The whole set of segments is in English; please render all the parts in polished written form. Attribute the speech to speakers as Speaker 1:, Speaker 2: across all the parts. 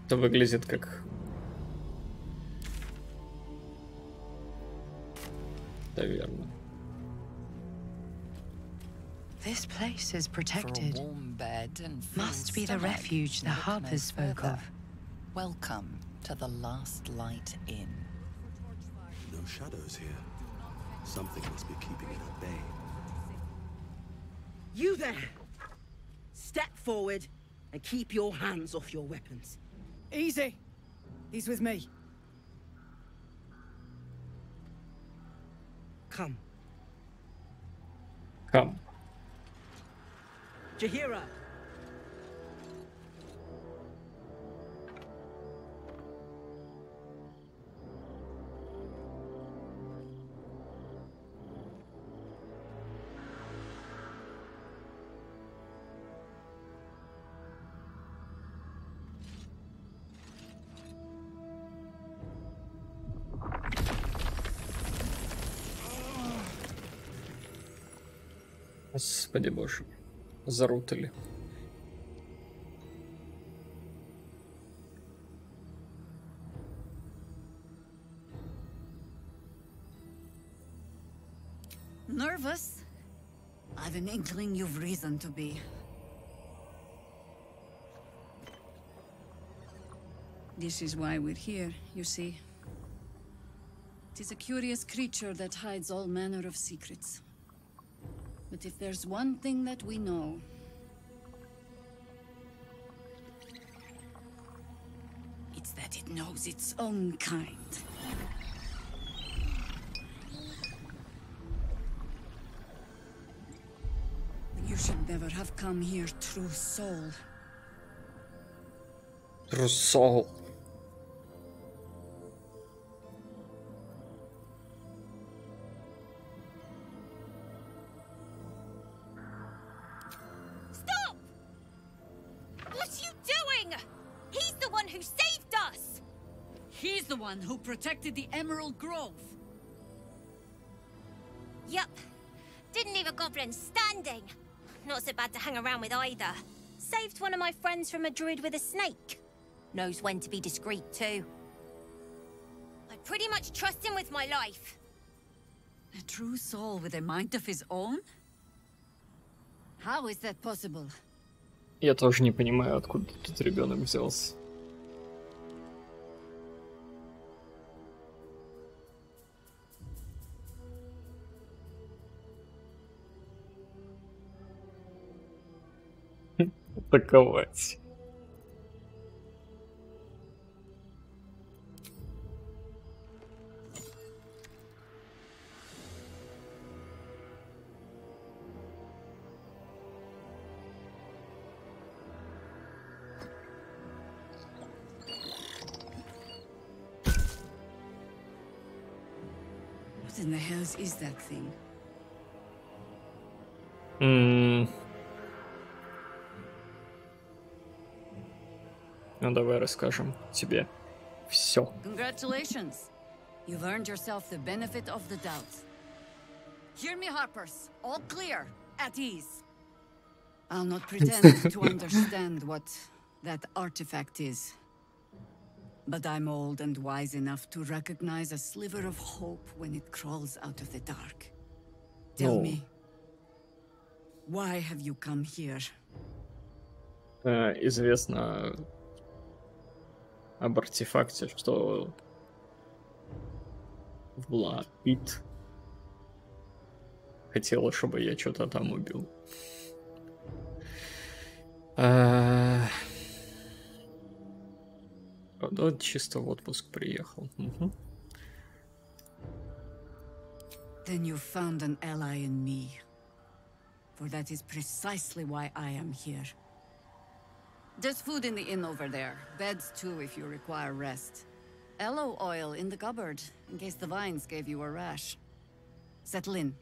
Speaker 1: Это выглядит как... Наверное.
Speaker 2: This place is protected. Must be the refuge the harpers spoke of.
Speaker 3: Welcome to the Last Light Inn.
Speaker 4: No shadows here. Something must be keeping it at bay.
Speaker 5: You there! Step forward and keep your hands off your weapons.
Speaker 6: Easy. He's with me.
Speaker 5: Come.
Speaker 1: Come.
Speaker 5: Jahira!
Speaker 1: Господи боже. Зарутали.
Speaker 7: Nervous? I've an inkling you've reason to be. This is why we're here, you see. It is a curious creature that hides all manner of secrets. But if there's one thing that we know... it's that it knows its own kind. You should never have come here, true soul.
Speaker 1: True soul.
Speaker 8: Stop! What are you doing? He's the one who saved us!
Speaker 7: He's the one who protected the Emerald Grove.
Speaker 8: Yup. Didn't leave a goblin standing. Not so bad to hang around with either. Saved one of my friends from a druid with a snake. Knows when to be discreet too. I pretty much trust him with my life.
Speaker 7: A true soul with a mind of his own? How is that possible?
Speaker 1: Я тоже не понимаю, откуда тут ребенок взялся. Атаковать.
Speaker 7: What in the hells is that thing?
Speaker 1: Ну давай расскажем тебе все.
Speaker 7: Congratulations. You've earned yourself the benefit of the doubt. Hear me, Harpers. All clear. At ease. I'll not pretend to understand what that artifact is. But I'm old and wise enough to recognize a sliver of hope when it crawls out of the dark. Tell me, why have you come here?
Speaker 1: Известно об артефакте, что Влад хотела, чтобы я что-то там убил. Он чисто в отпуск приехал.
Speaker 7: Then you found an ally in me. For that is precisely why I am here. There's food in the inn over there. Beds too if you require rest. Aloe oil in the cupboard, in case the vines gave you a rash. Settle in.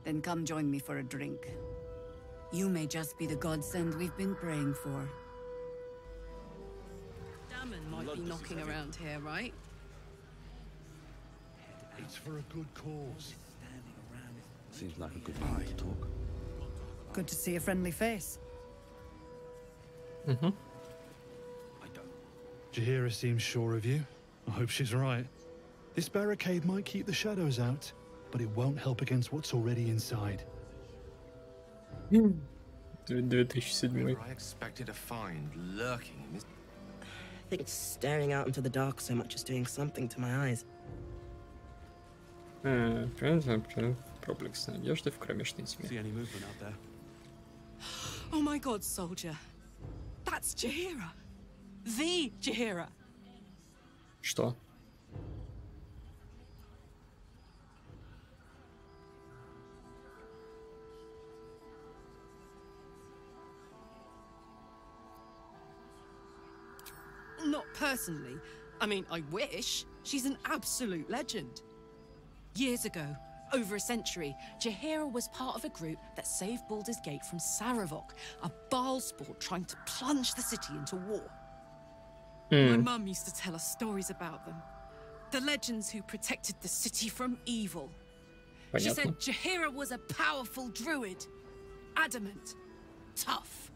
Speaker 7: Then come join me for a drink. You may just be the godsend we've been praying for.
Speaker 6: Damon might be knocking around here, right?
Speaker 9: It's for a good cause.
Speaker 4: Seems like a good time to talk.
Speaker 6: Good to see a friendly face.
Speaker 9: Jahira seems sure of you. I hope she's right. This barricade might keep the shadows out, but it won't help against what's already inside.
Speaker 1: 2007.
Speaker 10: I expected to find lurking in this.
Speaker 5: I think staring out into the dark so much is doing something to my eyes.
Speaker 1: Проблеск надежды в кромешной
Speaker 4: See
Speaker 1: тьме.
Speaker 4: any movement out there?
Speaker 6: Oh my god, soldier. That's Jahira. The Jahira.
Speaker 1: Что?
Speaker 6: Not personally. I mean, I wish. She's an absolute legend. Years ago, over a century, Jahira was part of a group that saved Baldur's Gate from Saravok, a Baal sport trying to plunge the city into war. My mum used to tell us stories about them. The legends who protected the city from evil. She said Jahira was a powerful druid. Adamant. Tough.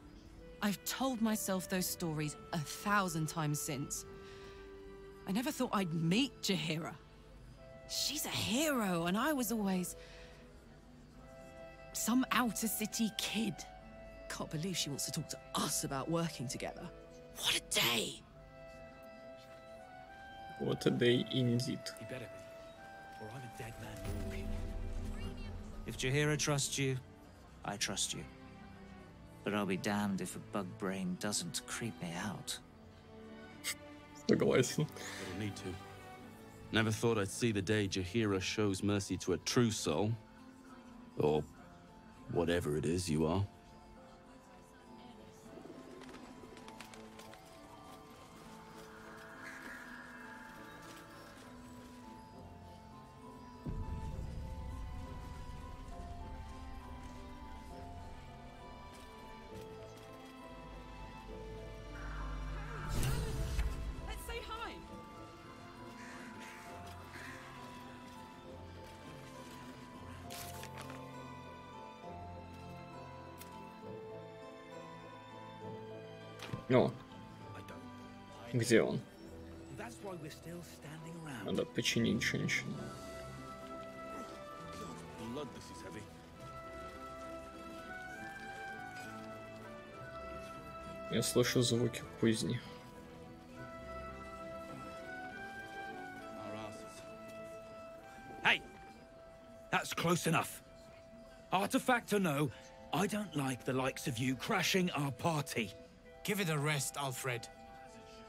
Speaker 6: I've told myself those stories 1,000 times since. I never thought I'd meet Jahira. She's a hero, and I was always some outer city kid. Can't believe she wants to talk to us about working together. What a day!
Speaker 1: What a day indeed.
Speaker 11: You better be, or I'm a dead man walking. If Jahira trusts you, I trust you. But I'll be damned if a bug brain doesn't creep me out.
Speaker 1: Согласен.
Speaker 4: It'll need to. Never thought I'd see the day Jahira shows mercy to a true soul. Or whatever it is you are.
Speaker 6: Let's say hi.
Speaker 1: О, где он?
Speaker 11: That's why we're still standing around.
Speaker 1: Надо починить женщину.
Speaker 4: Blood, this is heavy.
Speaker 1: Я слышу звуки кузни.
Speaker 4: Our asses.
Speaker 11: Hey! That's close enough. Artifact or no, I don't like the likes of you crashing our party.
Speaker 12: Give it a rest, Alfred.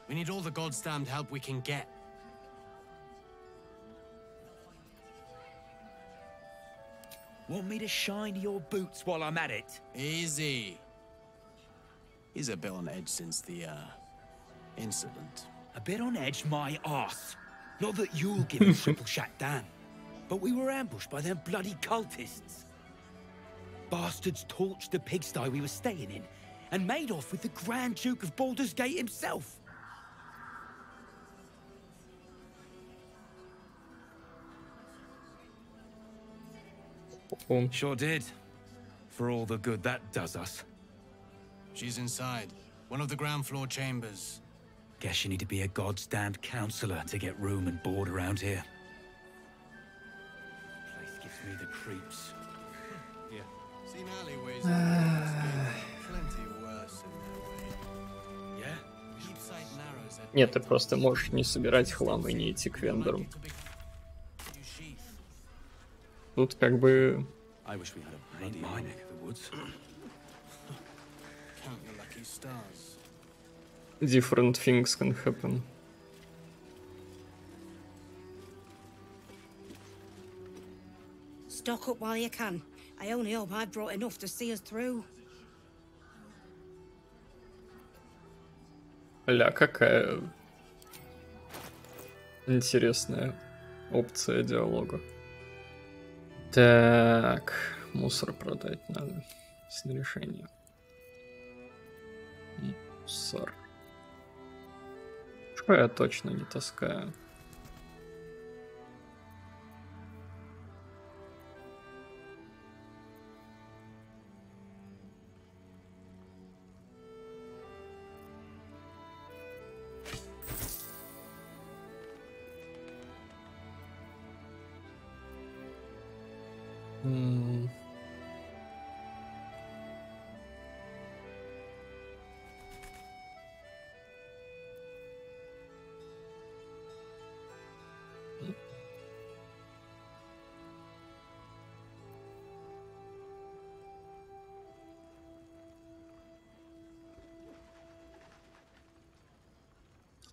Speaker 12: We need all the goddamned help we can get.
Speaker 11: Want me to shine your boots while I'm at it?
Speaker 12: Easy. He's a bit on edge since the, incident.
Speaker 11: A bit on edge my arse. Not that you'll give a triple shot down. But we were ambushed by them bloody cultists. Bastards torched the pigsty we were staying in and made off with the Grand Duke of Baldur's Gate himself. Sure did. For all the good that does us.
Speaker 12: She's inside. One of the ground floor chambers.
Speaker 11: Guess you need to be a goddamned counselor to get room and board around here. Place gives me the creeps.
Speaker 12: Yeah. Seen alleyways in Baldur's Gate. Plenty worse in their way.
Speaker 11: Yeah?
Speaker 12: Deep sight narrows at
Speaker 1: Нет, ты просто можешь не собирать хлам и не идти к вендору. Тут как бы...
Speaker 4: I wish we had a bloody
Speaker 11: my neck of the woods.
Speaker 12: Count your lucky stars.
Speaker 1: Different things can happen.
Speaker 5: Stock up while you can. I only hope I've brought enough to see us through.
Speaker 1: Ля, какая интересная опция диалога. Так, мусор продать надо. Снаряжение. Мусор. Что я точно не таскаю?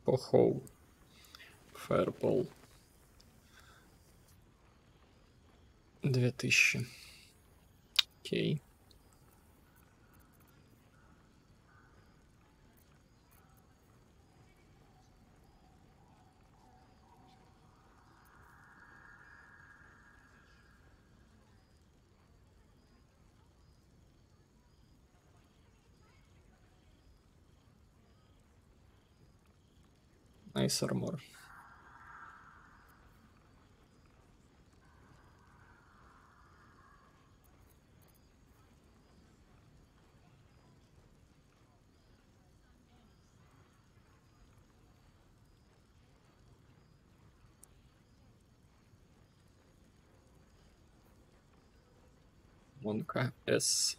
Speaker 1: Похоу. Фаербол. 2000. Окей. Nice armor. Монка С.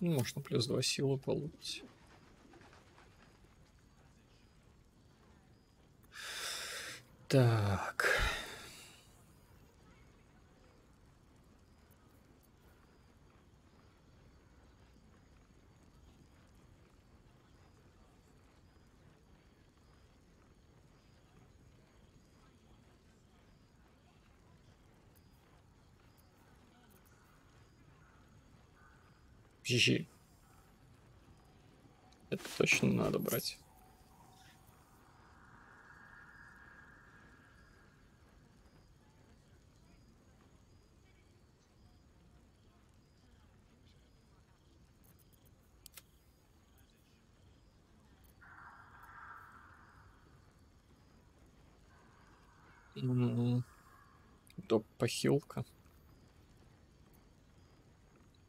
Speaker 1: Ну, можно плюс 2 силы получить. Так. GG. Это точно надо брать. Доп-похилка.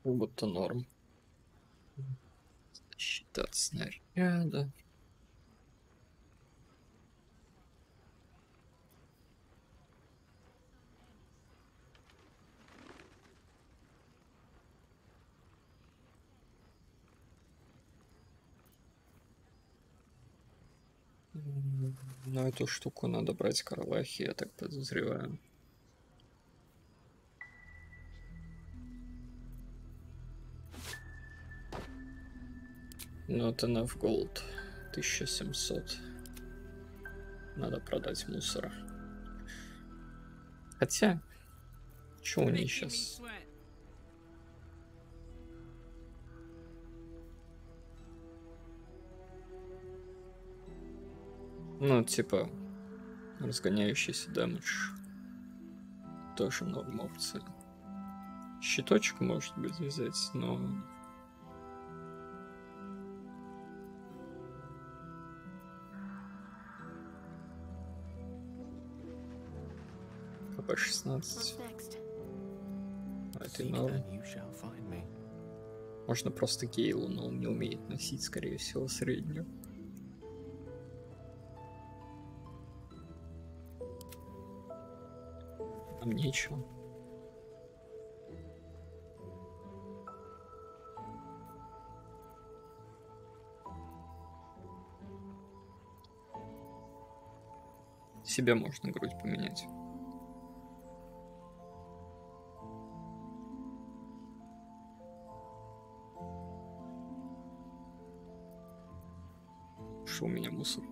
Speaker 1: Будто норм. Защита от снаряда. Но эту штуку надо брать Карлахи, я так подозреваю. Ну, это enough gold. 1700. Надо продать мусора. Хотя, что у них сейчас? Ну, типа, разгоняющийся дэмэдж. Тоже норм опция. Щиточек может быть взять, но... КП 16. Это норм. Можно просто Гейлу, но он не умеет носить, скорее всего, среднюю. Там нечего. Себе можно грудь поменять. Что у меня мусор?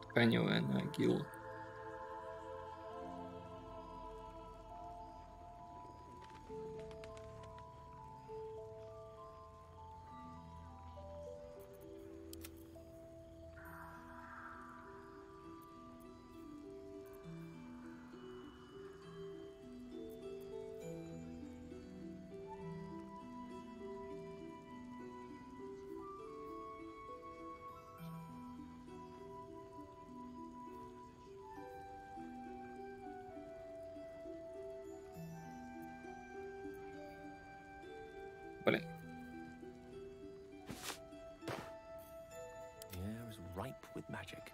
Speaker 1: Тканевая на агилу. Блин.
Speaker 13: The air is ripe with magic.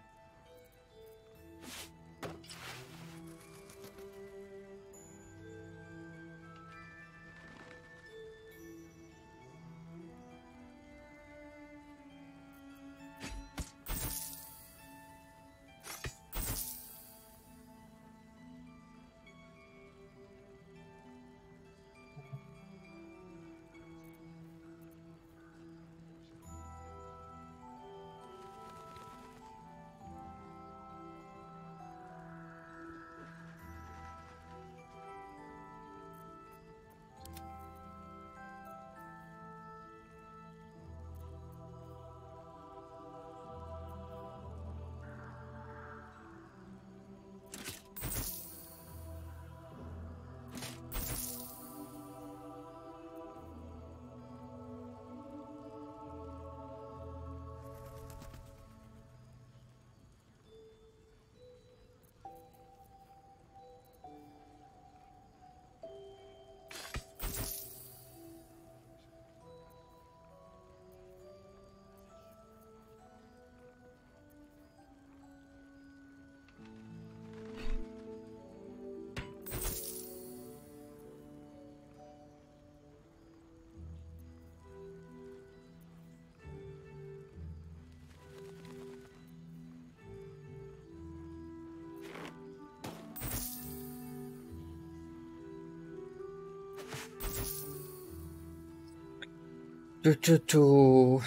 Speaker 1: Ту-ту-ту.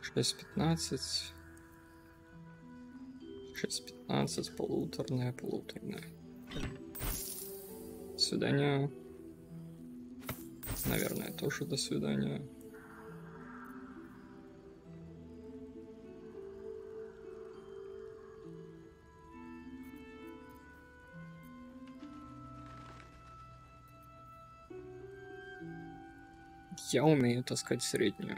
Speaker 1: Шесть 15. 6:15, полуторная. До свидания. Наверное, тоже до свидания. Я умею таскать среднюю.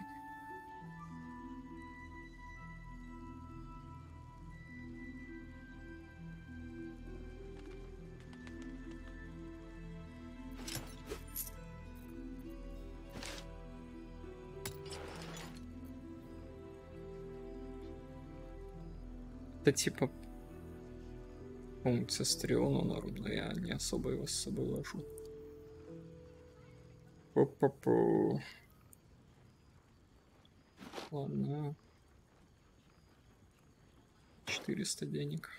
Speaker 1: Это типа функция стереона норм, но я не особо его с собой вожу. Пу-пу-пу. Ладно. 400 денег.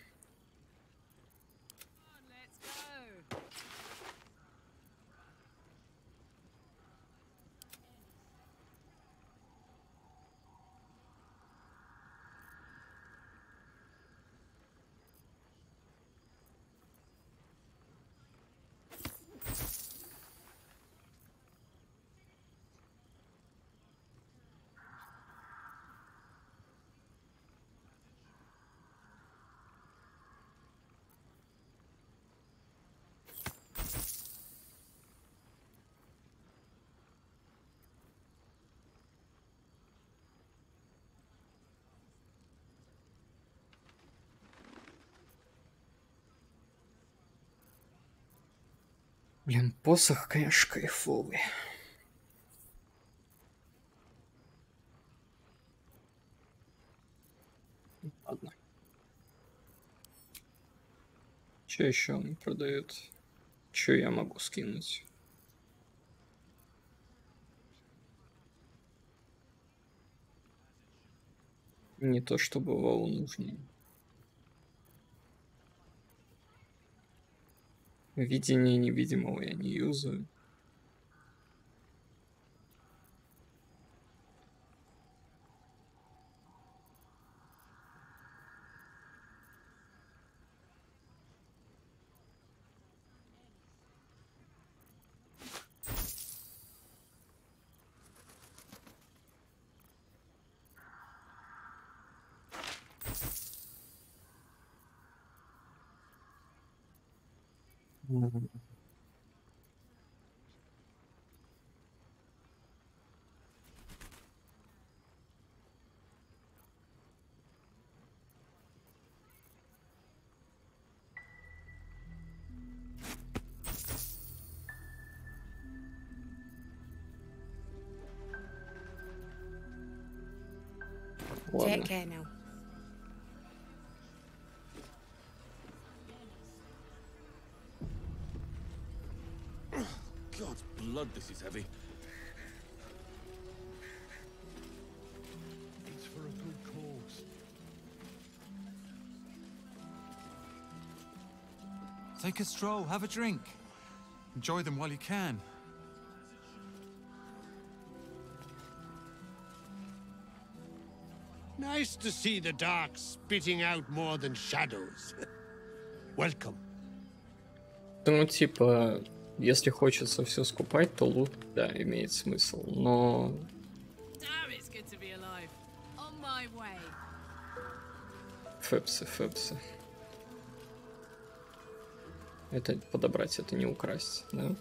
Speaker 1: Блин, посох, конечно, кайфовый. Ладно. Что еще он продает? Что я могу скинуть? Не то чтобы вау нужно. Видение невидимого я не юзаю.
Speaker 5: Take care now.
Speaker 4: God's blood, this is heavy.
Speaker 9: It's for a good cause.
Speaker 14: Take a stroll, have a drink. Enjoy them while you can.
Speaker 15: Nice to see the dark spitting out more than shadows. Welcome.
Speaker 1: Ну, типа, если хочется все скупать, то лут, да, имеет смысл, но... Фэпсы. Это подобрать, это не украсть, да?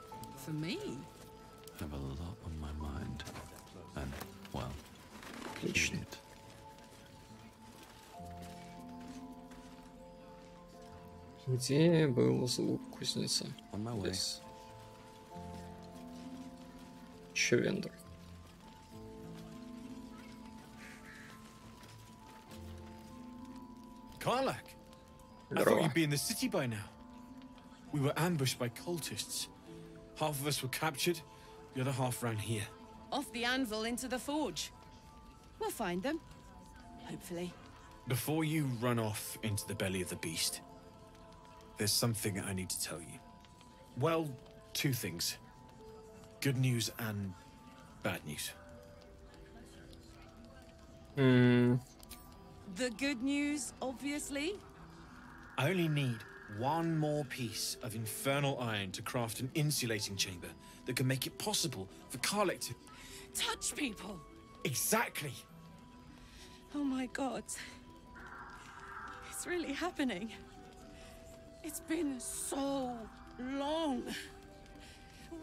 Speaker 1: Отлично. Где был звук кузнеца? Здесь. Еще вендор.
Speaker 11: Kарлach, I thought you'd be in the city by now. We were ambushed by cultists. Half of us were captured, the other half ran here.
Speaker 6: Off the anvil into the forge. We'll find them. Hopefully.
Speaker 11: Before you run off into the belly of the beast,
Speaker 16: There's something I need to tell you. Well, two things. Good news and bad news.
Speaker 6: The good news, obviously.
Speaker 16: I only need one more piece of infernal iron to craft an insulating chamber that can make it possible for Kарлach to...
Speaker 6: Touch people!
Speaker 16: Exactly!
Speaker 6: Oh my god. It's really happening. It's been so long.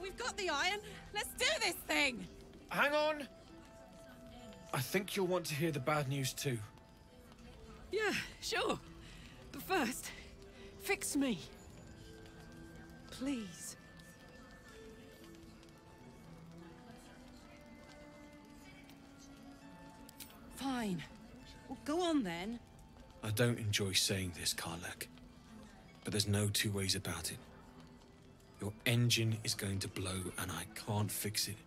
Speaker 6: We've got the iron. Let's do this thing!
Speaker 16: Hang on! I think you'll want to hear the bad news too.
Speaker 6: Yeah, sure. But first, fix me. Please. Fine. Well, go on then.
Speaker 16: I don't enjoy saying this, Kарлach, but there's no two ways about it. Your engine is going to blow and I can't fix it.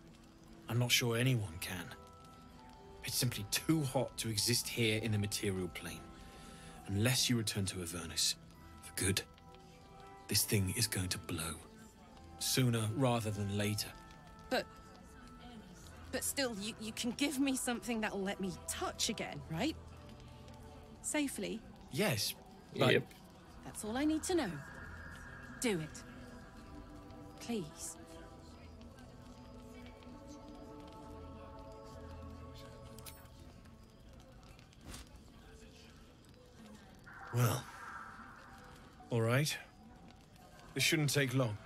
Speaker 16: I'm not sure anyone can. It's simply too hot to exist here in the material plane. Unless you return to Avernus for good, this thing is going to blow. Sooner rather than later.
Speaker 6: But still, you can give me something that'll let me touch again, right? Safely.
Speaker 16: Yes, but...
Speaker 1: Yep.
Speaker 6: That's all I need to know. Do it. Please.
Speaker 16: Well, all right. This shouldn't take long.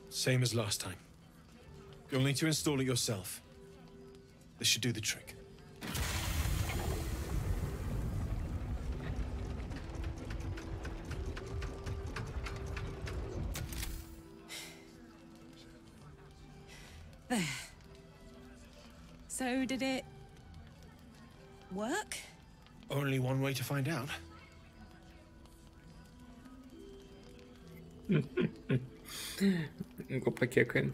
Speaker 16: Same as last time. You'll need to install it yourself. This should do the trick.
Speaker 6: There. So did it work?
Speaker 16: Only one way to find out.
Speaker 1: Ну-ка, покекаем.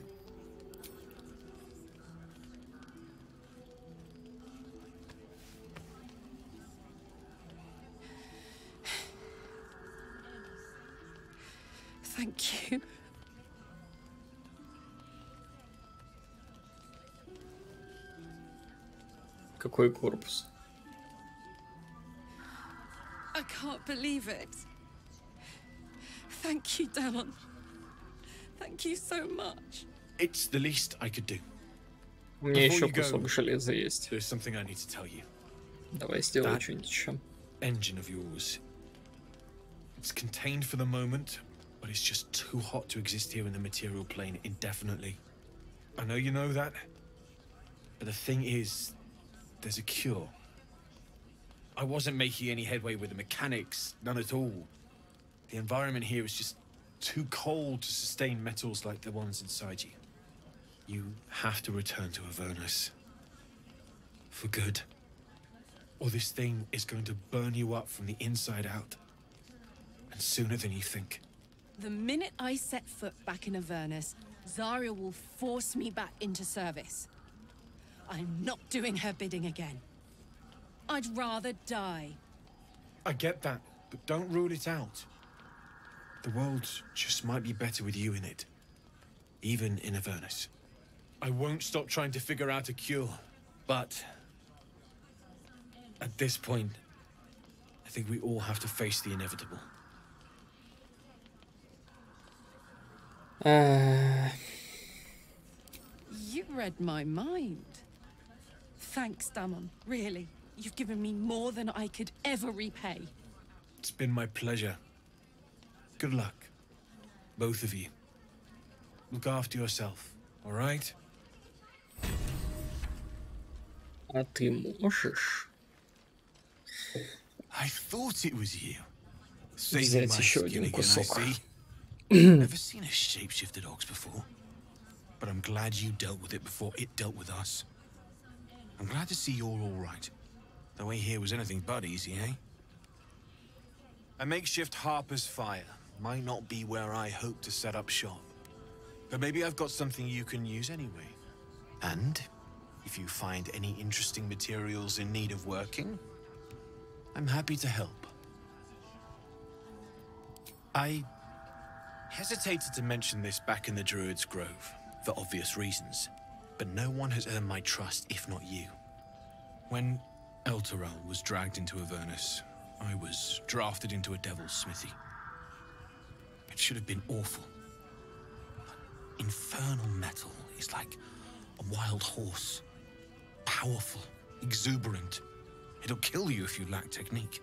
Speaker 6: Thank you.
Speaker 1: Какой корпус?
Speaker 6: I can't believe it. Thank you, Damon. Thank you so much.
Speaker 16: It's the least I could do.
Speaker 1: У меня
Speaker 16: Before
Speaker 1: еще
Speaker 16: you go,
Speaker 1: кусок железа есть.
Speaker 16: There's something I need to tell you.
Speaker 1: Давай сделаю
Speaker 16: That
Speaker 1: что-нибудь еще.
Speaker 16: engine of yours. It's contained for the moment, but it's just too hot to exist here in the material plane indefinitely. I know you know that, but the thing is, there's a cure. I wasn't making any headway with the mechanics, none at all. The environment here is just too cold to sustain metals like the ones inside you. You have to return to Avernus. For good. Or this thing is going to burn you up from the inside out. And sooner than you think.
Speaker 6: The minute I set foot back in Avernus, Zarya will force me back into service. I'm not doing her bidding again. I'd rather die.
Speaker 16: I get that, but don't rule it out. The world just might be better with you in it. Even in Avernus. I won't stop trying to figure out a cure, but... at this point, I think we all have to face the inevitable.
Speaker 6: You read my mind. Thanks, Damon. Really. You've given me more than I could ever repay.
Speaker 16: It's been my pleasure. Good luck. Both of you. Look after yourself, all right?
Speaker 1: А ты можешь
Speaker 10: I thought it was you.
Speaker 1: взять еще один кусок?
Speaker 10: Never seen a shapeshifted ox before. But I'm glad you dealt with it before it dealt with us. I'm glad to see you're all right. The way here was anything but easy, eh? A makeshift Harper's Fire might not be where I hope to set up shop. But maybe I've got something you can use anyway. And if you find any interesting materials in need of working, I'm happy to help. I hesitated to mention this back in the Druid's Grove, for obvious reasons, but no one has earned my trust if not you. When Elturel was dragged into Avernus, I was drafted into a devil's smithy. It should have been awful. But infernal metal is like a wild horse. Powerful, exuberant. It'll kill you if you lack technique.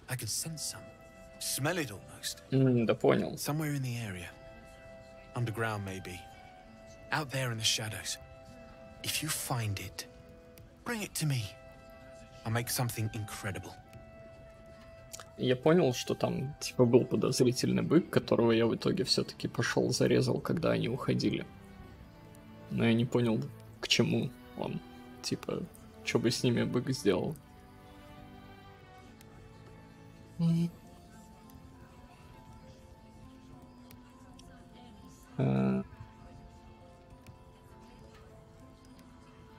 Speaker 10: I could sense some. Smell it almost.
Speaker 1: Да понял.
Speaker 10: Somewhere in the area. Underground, maybe. Out there in the shadows. If you find it, bring it to me. I'll make something incredible.
Speaker 1: Я понял, что там типа был подозрительный бык, которого я в итоге все-таки пошел зарезал, когда они уходили. Но я не понял, к чему он. Типа, что бы с ними бык сделал. В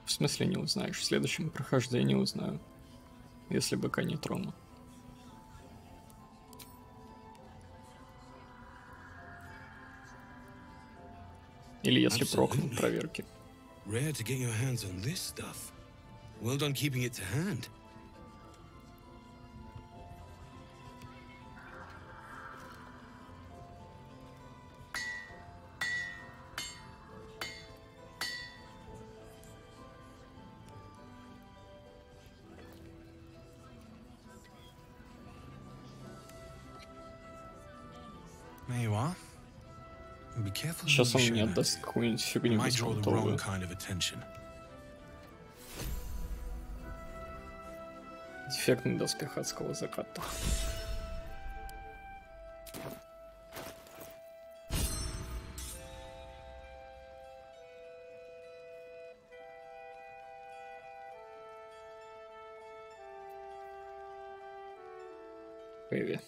Speaker 1: смысле не узнаешь? В следующем прохождении узнаю. Если быка не трону. Или если прокну проверки.
Speaker 11: Rare to get your hands on this stuff. Well done keeping it to hand.
Speaker 10: There you are. Be careful.
Speaker 1: Сейчас он мне отдаст какую-нибудь фигню беспонтовую. Дефектный доспех адского заката. Эви.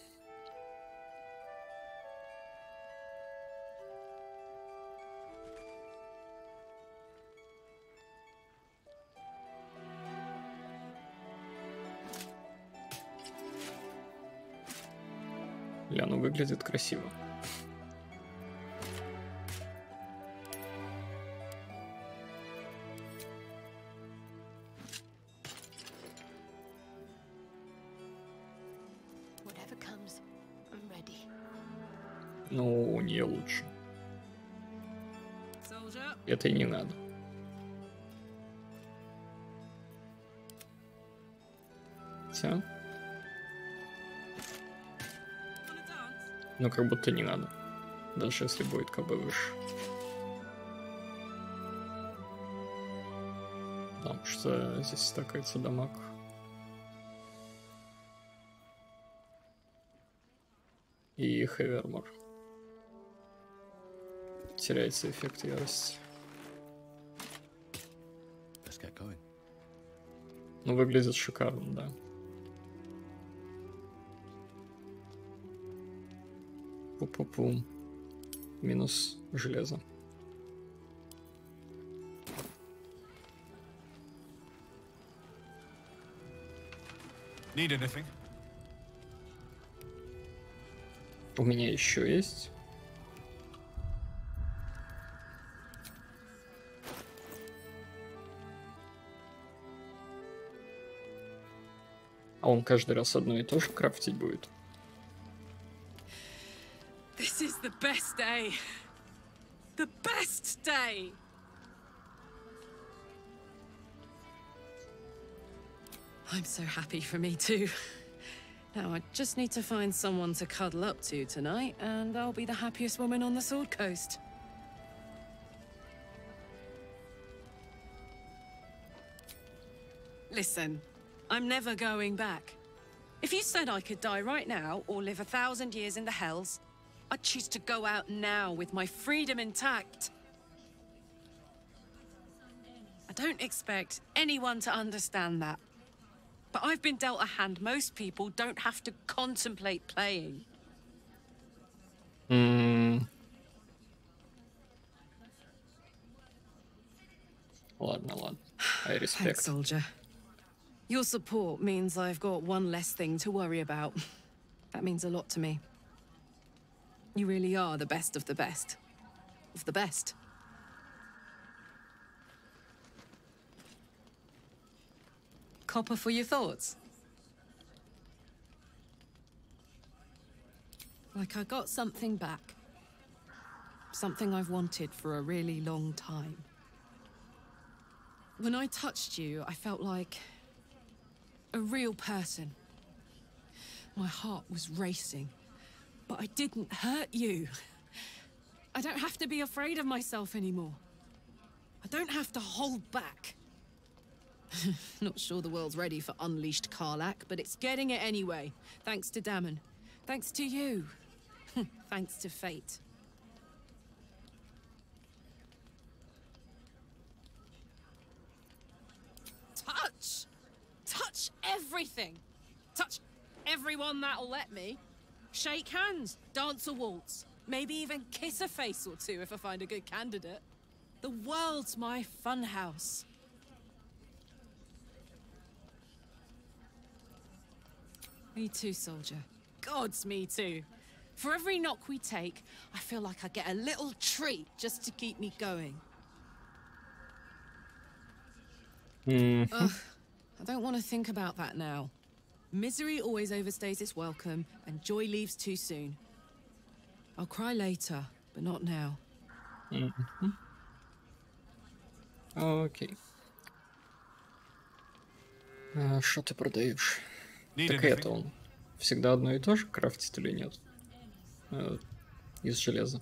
Speaker 1: Ля, ну выглядит красиво. Ну, у нее лучше. Это и не надо. Хотя... Ну, как будто не надо. Даже если будет КБ выше. Потому что здесь стакается дамаг. И Хевермор. Теряется эффект ярости. Ну, выглядит шикарно, да. Пу-пу-пу. Минус железо.
Speaker 16: Need anything?
Speaker 1: У меня еще есть. А он каждый раз одно и то же крафтить будет.
Speaker 6: This is the best day. The best day. I'm so happy for me too. Now I just need to find someone to cuddle up to tonight, and I'll be the happiest woman on the Sword Coast. Listen, I'm never going back. If you said I could die right now or live 1,000 years in the Hells, I'd choose to go out now with my freedom intact. I don't expect anyone to understand that. But I've been dealt a hand most people don't have to contemplate playing.
Speaker 1: Ладно, ладно. I respect.
Speaker 6: Thanks, soldier. Your support means I've got one less thing to worry about. That means a lot to me. You really are the best of the best. Of the best. Copper for your thoughts? Like I got something back. Something I've wanted for a really long time. When I touched you, I felt like a real person. My heart was racing, but I didn't hurt you. I don't have to be afraid of myself anymore. I don't have to hold back. Not sure the world's ready for unleashed Kарлach, but it's getting it anyway. Thanks to Dammon. Thanks to you. Thanks to fate. Touch! Touch everything! Touch everyone that'll let me. Shake hands, dance a waltz, maybe even kiss a face or two if I find a good candidate. The world's my funhouse. Me too, soldier. Gods, me too. For every knock we take, I feel like I get a little treat just to keep me going. Ugh, I don't want to think about that now. Misery always overstays its welcome, and joy leaves too soon. I'll cry later, but not now.
Speaker 1: Окей. Что ты продаешь?
Speaker 14: Need
Speaker 1: Так
Speaker 14: anything?
Speaker 1: это он всегда одно и то же крафтит или нет? Из железа.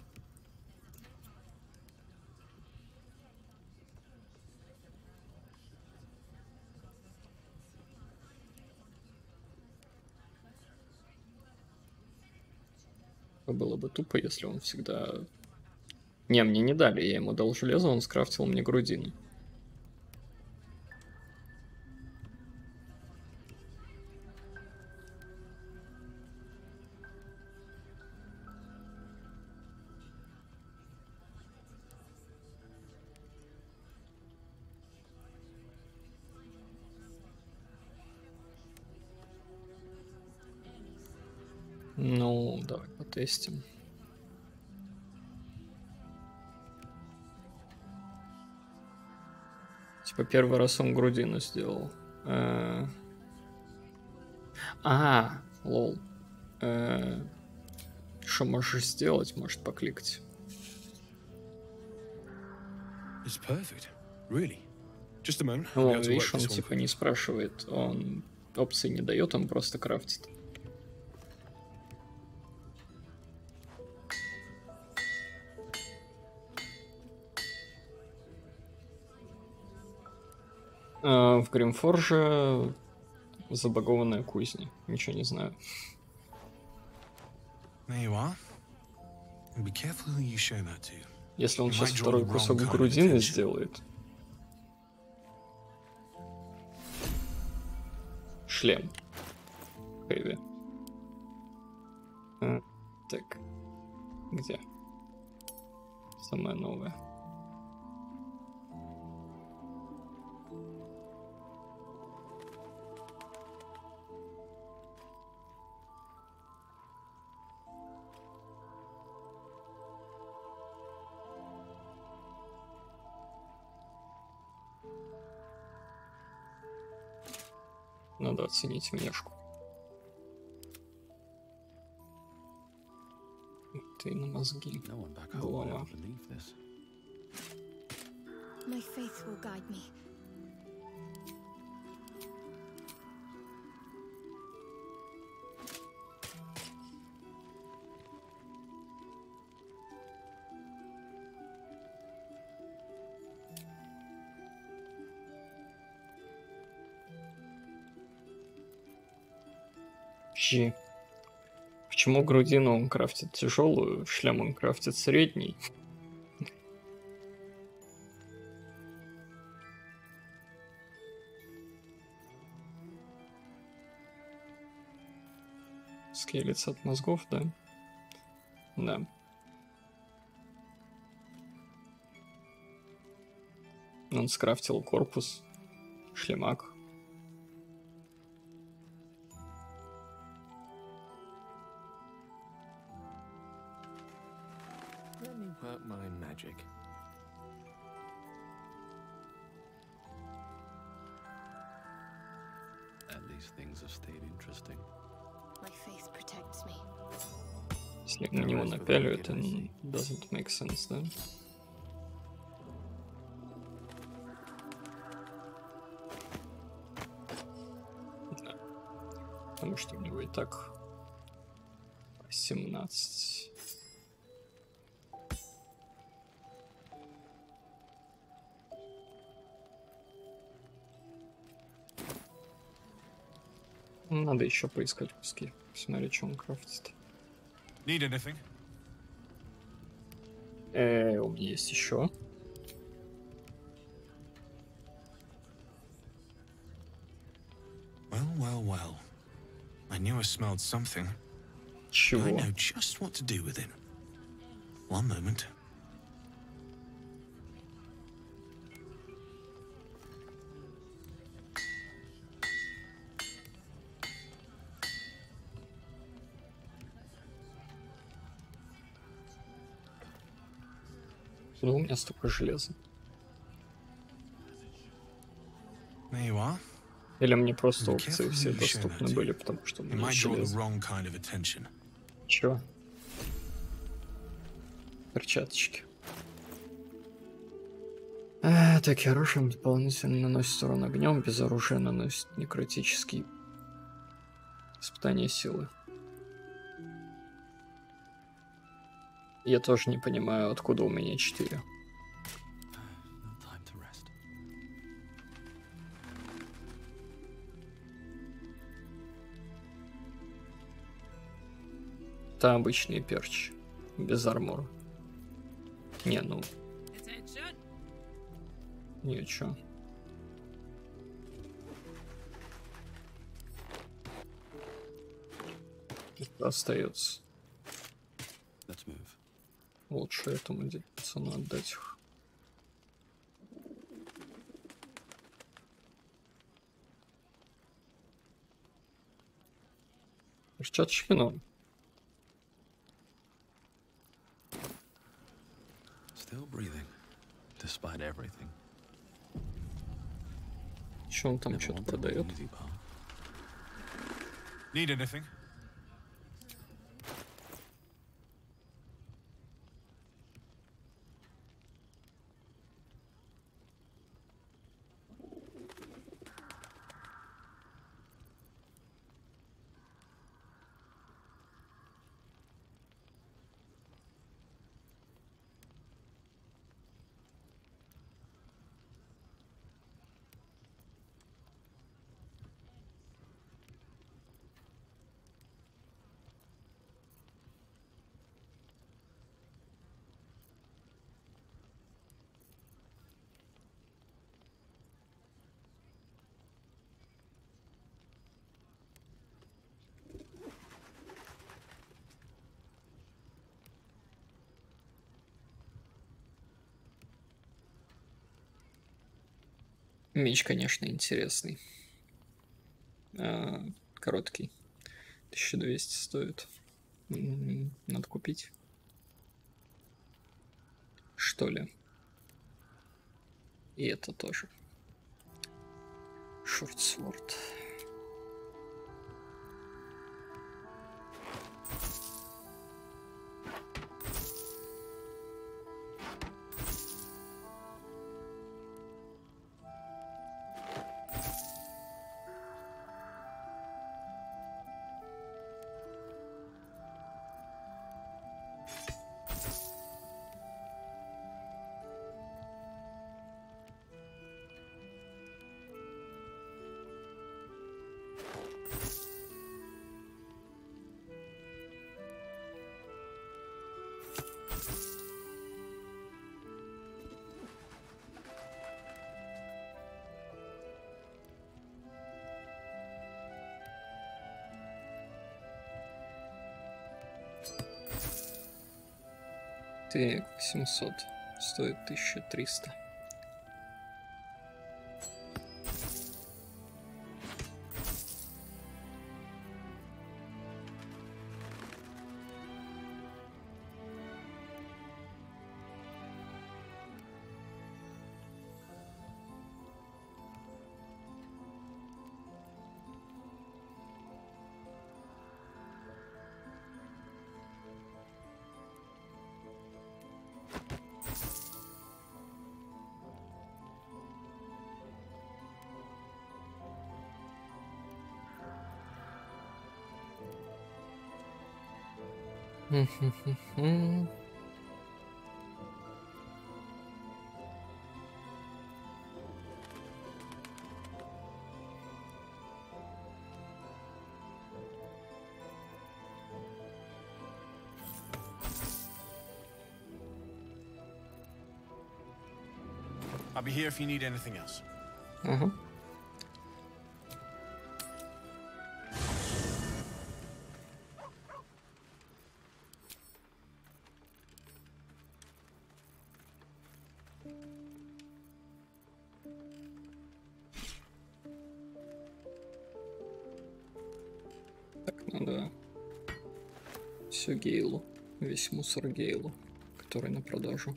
Speaker 1: Было бы тупо, если он всегда... Не, мне не дали, я ему дал железо, он скрафтил мне грудины. Ну, давай потестим. Типа первый раз он грудину сделал. Лол. Что можешь сделать? Может покликать.
Speaker 16: It's perfect. Really. Just a moment.
Speaker 1: Ну, видишь, он типа не спрашивает, он опции не дает, он просто крафтит. В Гримфорже забагованная кузня. Ничего не знаю. Если он сейчас второй кусок грудины сделает. Шлем. Хэви. Так. Где? Самое новое. Надо оценить внешку. Ты на мозги. Голова.
Speaker 17: My faith will guide me.
Speaker 1: Почему грудину он крафтит тяжелую, шлем он крафтит средний? Скелец от мозгов, да? Да. Он скрафтил корпус, шлемак.
Speaker 13: Let me work my magic. At least things have stayed interesting.
Speaker 17: My faith protects me.
Speaker 1: Если на него напяливают, это doesn't make sense, да? Да. Потому что у него и так 17. Надо еще поискать куски. Посмотри, что он крафтит.
Speaker 16: Need anything?
Speaker 1: У меня есть еще.
Speaker 16: Well. I knew I smelled something.
Speaker 1: Чего?
Speaker 16: I know just what to do with it. One moment.
Speaker 1: Ну, у меня столько железа.
Speaker 16: There you are.
Speaker 1: Или мне просто
Speaker 16: Be
Speaker 1: опции
Speaker 16: careful
Speaker 1: все
Speaker 16: who you show
Speaker 1: доступны
Speaker 16: that to.
Speaker 1: были, потому что у
Speaker 16: It
Speaker 1: меня
Speaker 16: might
Speaker 1: есть
Speaker 16: draw the
Speaker 1: железо.
Speaker 16: wrong kind of attention.
Speaker 1: Чё? Перчаточки. Атаки оружием дополнительно наносит урон огнем, без оружия наносит некротический испытание силы. Я тоже не понимаю, откуда у меня 4. Это обычные перчи, без армора. Не, ну... Ничего. Это остается. Лучше этому пацану отдать их. Перчаточки норм.
Speaker 13: Still breathing, despite everything.
Speaker 1: Что он там что-то продает?
Speaker 16: Need anything?
Speaker 1: Меч, конечно, интересный. Короткий. 1200 стоит. Надо купить. Что ли? И это тоже. Шортсворд. Так, 800. Стоит 1300.
Speaker 10: I'll be here if you need anything else.
Speaker 1: Ага. Так, надо все Гейлу, весь мусор Гейлу, который на продажу.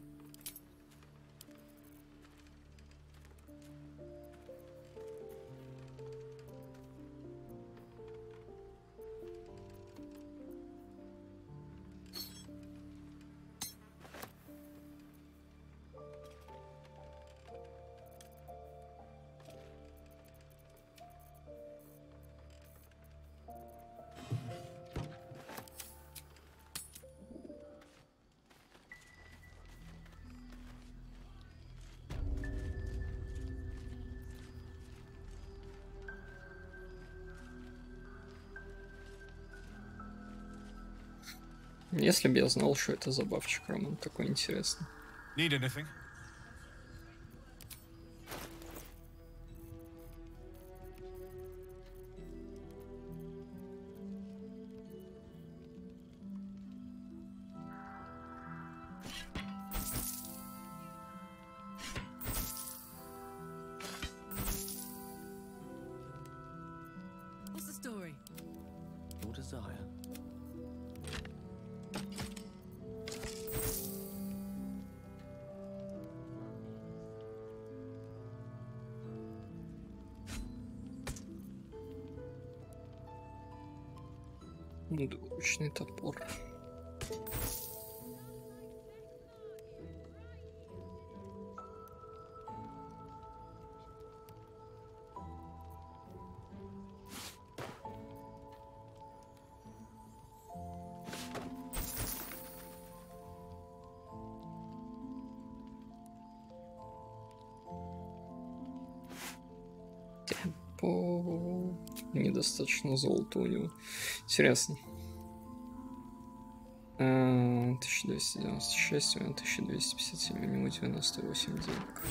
Speaker 1: Если бы я знал, что это забавчик, Роман, такой интересный.
Speaker 10: Need anything?
Speaker 6: What's the story?
Speaker 13: Your desire.
Speaker 1: Двуручный топор. По... Недостаточно золота у него. Интересно. 1296, у него 1257, у него 98 денег.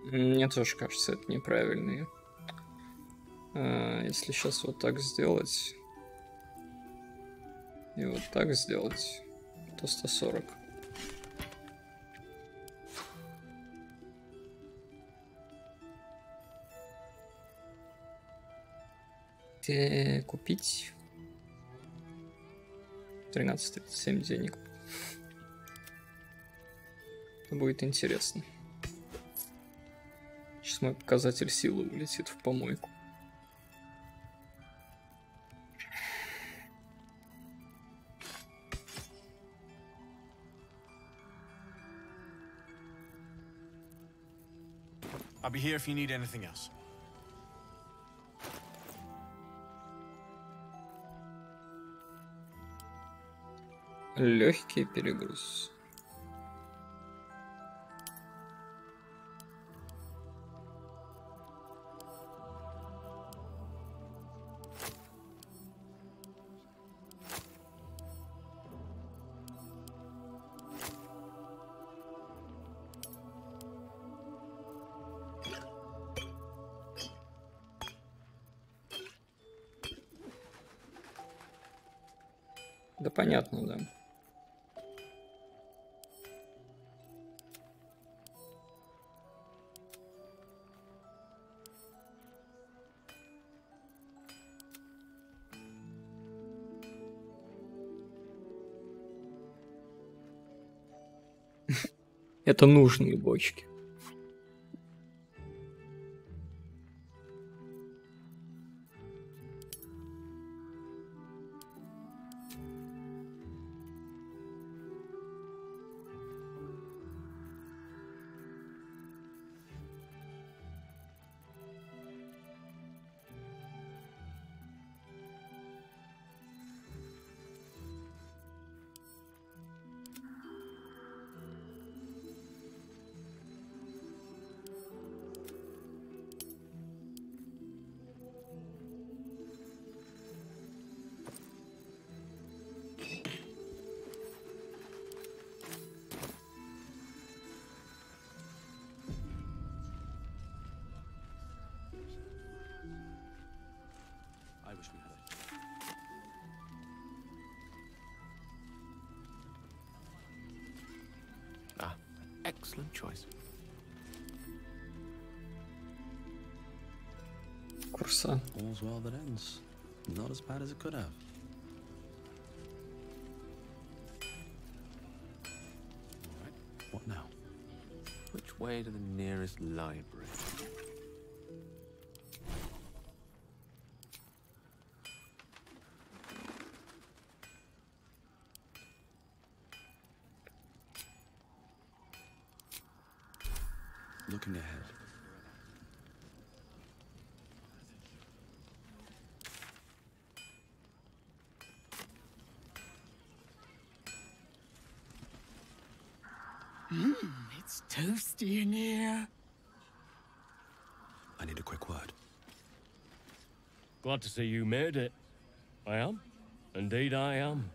Speaker 1: Мне тоже кажется, это неправильно. Если сейчас вот так сделать и вот так сделать, то 140. Купить 13.37 денег. Это будет интересно. Сейчас мой показатель силы улетит в помойку.
Speaker 10: I'll be here if you need anything else.
Speaker 1: Легкий перегруз. Да понятно, да. Это нужные бочки.
Speaker 13: Excellent choice.
Speaker 1: Курса.
Speaker 4: All's well that ends. Not as bad as it could have. Alright, what now?
Speaker 13: Which way to the nearest library?
Speaker 4: Looking ahead.
Speaker 6: It's toasty in here.
Speaker 4: I need a quick word.
Speaker 18: Glad to see you made it. I am. Indeed I am.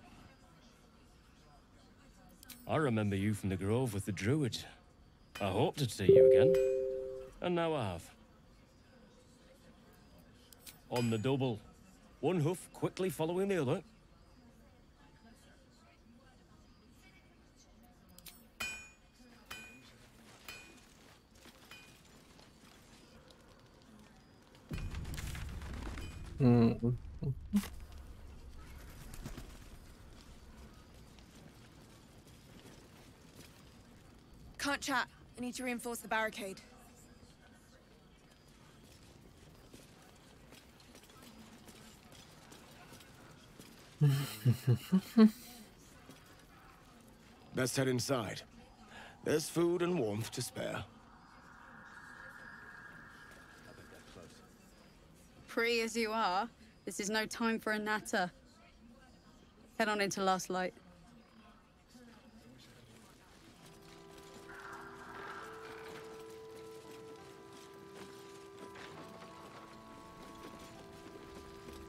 Speaker 18: I remember you from the grove with the druid. I hoped to see you again, and now I have. On the double. One hoof quickly following the other.
Speaker 19: Can't chat. I need to reinforce the barricade.
Speaker 20: Best head inside. There's food and warmth to spare.
Speaker 7: Pretty as you are, this is no time for a natter. Head on into Last Light.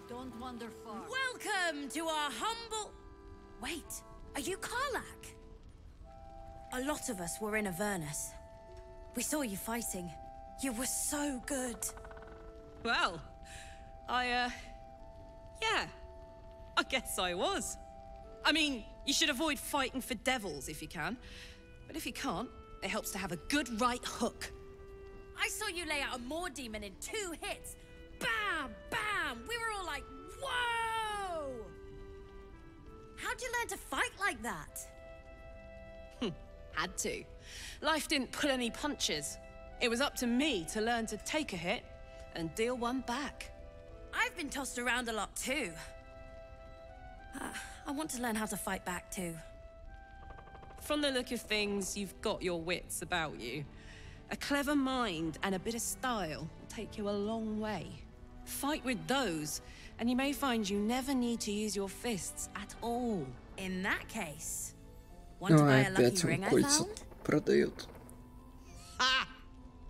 Speaker 8: Don't wander far. Welcome to our humble... Wait, are you Kарлach? A lot of us were in Avernus. We saw you fighting. You were so good.
Speaker 6: Well, yeah, I guess I was. I mean, you should avoid fighting for devils if you can. But if you can't, it helps to have a good right hook.
Speaker 8: I saw you lay out a Moor demon in 2 hits. Bam! Bam! We were all like, whoa! How'd you learn to fight like that?
Speaker 6: Had to. Life didn't pull any punches. It was up to me to learn to take a hit and deal one back.
Speaker 8: I've been tossed around a lot too. I want to learn how to fight back too.
Speaker 6: From the look of things, you've got your wits about you. A clever mind and a bit of style will take you a long way. Fight with those, and you may find you never need to use your fists at all.
Speaker 21: In that case, want to buy a lucky ring I found?
Speaker 1: Продает.
Speaker 6: Ah!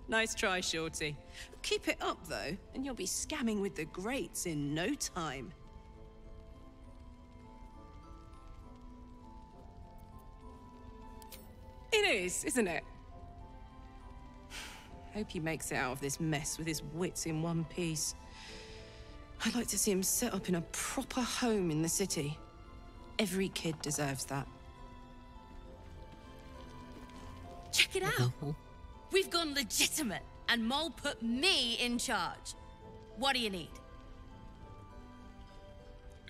Speaker 6: Nice try, Shorty. Keep it up, though, and you'll be scamming with the greats in no time. It is, isn't it? Hope he makes it out of this mess with his wits in one piece. I'd like to see him set up in a proper home in the city. Every kid deserves that.
Speaker 21: Check it out. We've gone legitimate, and Mole put me in charge. What do you need?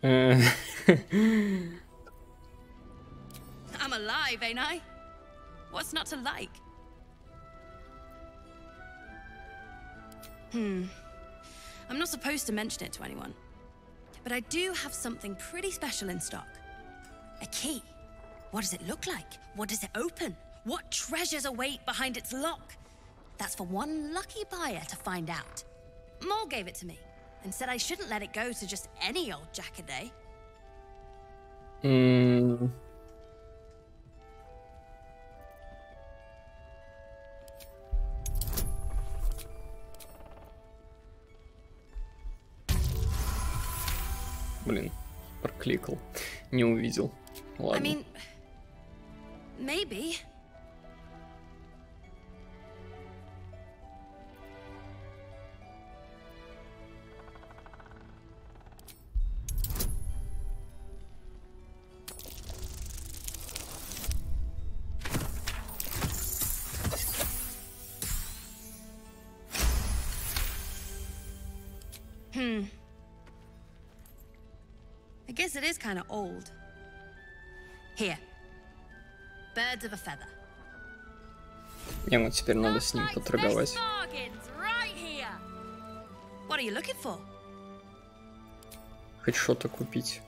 Speaker 21: I'm alive, ain't I? What's not to like? I'm not supposed to mention it to anyone, but I do have something pretty special in stock. A key. What does it look like? What does it open? What treasures await behind its lock? That's for one lucky buyer to find out. Mole gave it to me and said I shouldn't let it go to just any old Jackaday.
Speaker 1: Блин, прокликал. Не увидел. Ладно.
Speaker 21: I mean, maybe. I guess it is kind of old. Here. Birds of a feather.
Speaker 1: Ему теперь надо с ним поторговать.
Speaker 21: Right here. What are you looking for?
Speaker 1: Хоть что-то купить.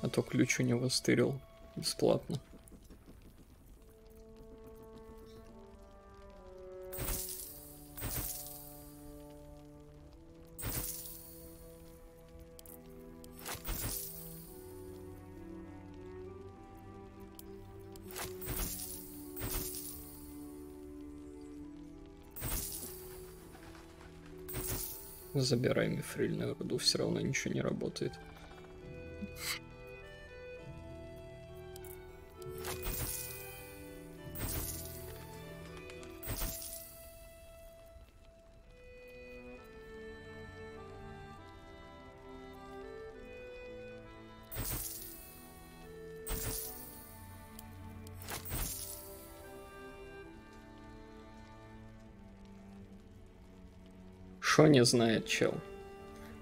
Speaker 1: А то ключ у него стырил бесплатно. Забирай мифрильную руду, все равно ничего не работает. Шо не знает, чел?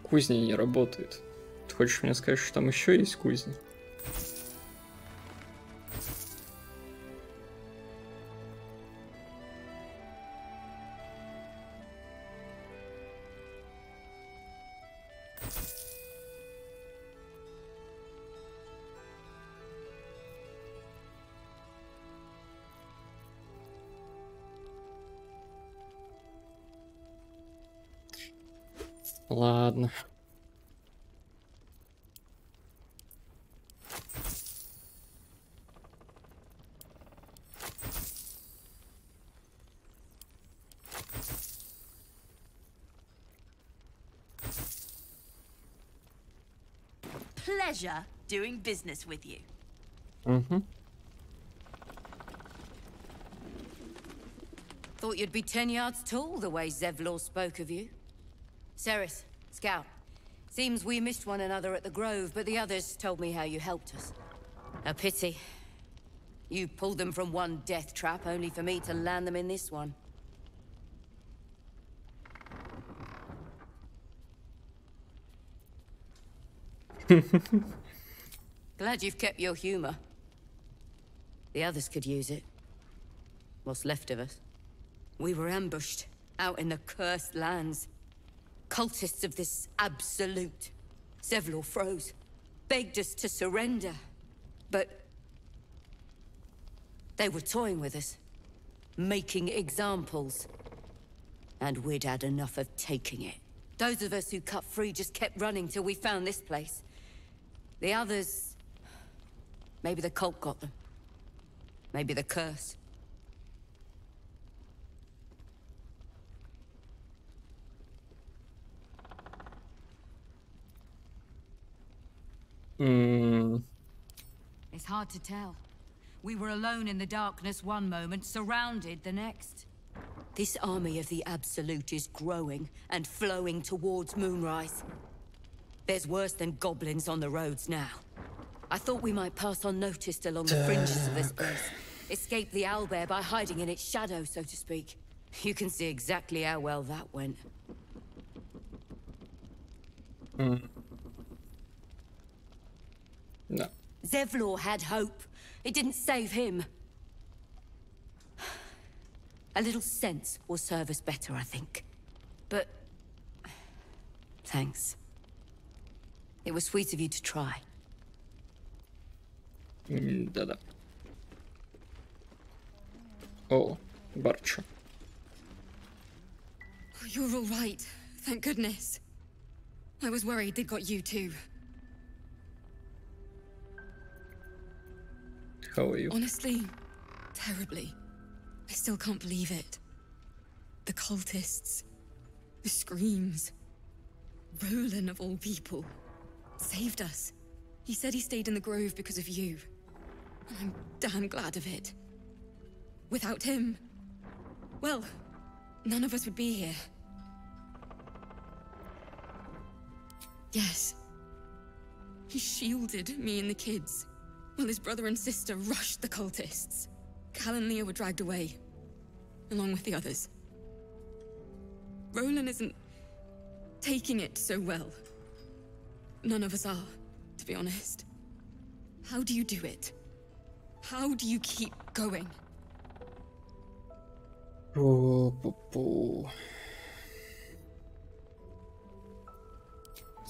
Speaker 1: Кузня не работает. Ты хочешь мне сказать, что там еще есть кузня? Ладно.
Speaker 21: Pleasure doing business with you.
Speaker 7: Thought you'd be 10 yards tall the way Zevlor spoke of you. Ceres, Scout. Seems we missed one another at the Grove, but the others told me how you helped us. A pity. You pulled them from one death trap, only for me to land them in this one. Glad you've kept your humor. The others could use it. What's left of us. We were ambushed, out in the cursed lands. Cultists of this absolute. Zevlor froze, begged us to surrender. But they were toying with us, making examples. And we'd had enough of taking it. Those of us who cut free just kept running till we found this place. The others Maybe the cult got them. Maybe the curse. It's hard to tell. We were alone in the darkness one moment, surrounded the next. This army of the Absolute is growing and flowing towards Moonrise. There's worse than goblins on the roads now. I thought we might pass unnoticed along the fringes of this place. Escape the owlbear by hiding in its shadow, so to speak. You can see exactly how well that went.
Speaker 1: No.
Speaker 7: Zevlor had hope. It didn't save him. A little sense will serve us better, I think. But... thanks. It was sweet of you to try.
Speaker 1: Да-да. О, Барча.
Speaker 2: Oh, you're all right. Thank goodness. I was worried they'd got you too.
Speaker 1: How are you?
Speaker 2: Honestly, terribly. I still can't believe it. The cultists, the screams. Roland, of all people, saved us. He said he stayed in the grove because of you. And I'm damn glad of it. Without him, well, none of us would be here. Yes. He shielded me and the kids, while his brother and sister rushed the cultists. Cal and Leah were dragged away, along with the others. Roland isn't taking it so well. None of us are, to be honest. How do you do it? How do you keep going?
Speaker 1: Пу-пу-пу.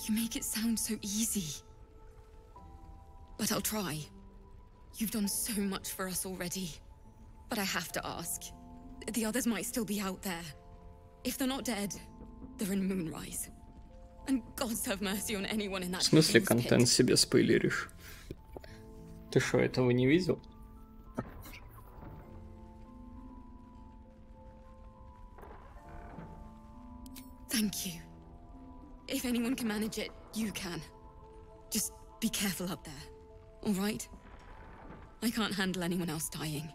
Speaker 2: You make it sound so easy. But I'll try. You've done so much for us already. But I have to ask. The others might still be out there. If they're not dead, they're in Moonrise. And gods have mercy on anyone in that.
Speaker 1: В смысле
Speaker 2: pit.
Speaker 1: контент себе спойлеришь? Ты что, этого не видел?
Speaker 2: Thank you. If anyone can manage it, you can. Just be careful up there, all right? I can't handle anyone else dying.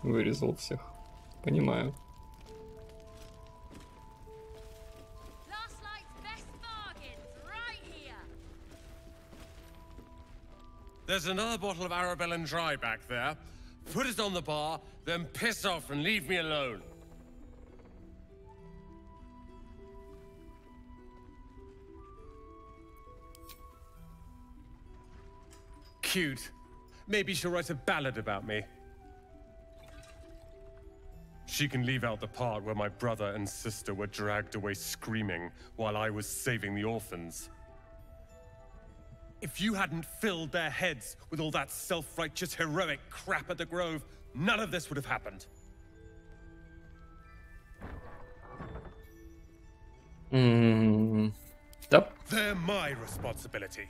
Speaker 1: Вырезал всех. Понимаю.
Speaker 22: There's another bottle of Arabella Dry back there. Put it on the bar, then piss off and leave me alone. Cute. Maybe she'll write a ballad about me. She can leave out the part where my brother and sister were dragged away screaming while I was saving the orphans. If you hadn't filled their heads with all that self-righteous, heroic crap at the Grove, none of this would have happened.
Speaker 1: Yep.
Speaker 22: They're my responsibility.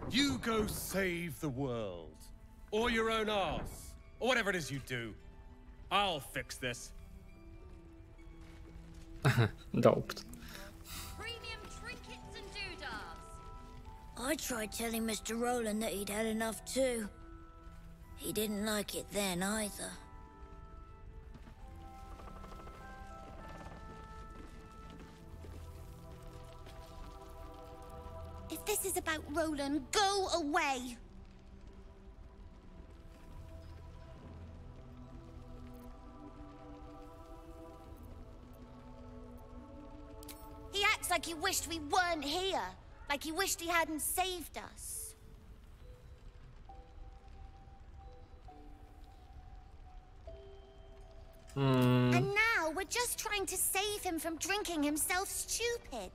Speaker 22: You go save the world. Or your own arse. Or whatever it is you do. I'll fix this.
Speaker 1: Doubt.
Speaker 8: I tried telling Mr. Roland that he'd had enough too. He didn't like it then either.
Speaker 23: If this is about Roland, go away!
Speaker 8: He acts like he wished we weren't here. Like he wished he hadn't saved us. And now we're just trying to save him from drinking himself stupid.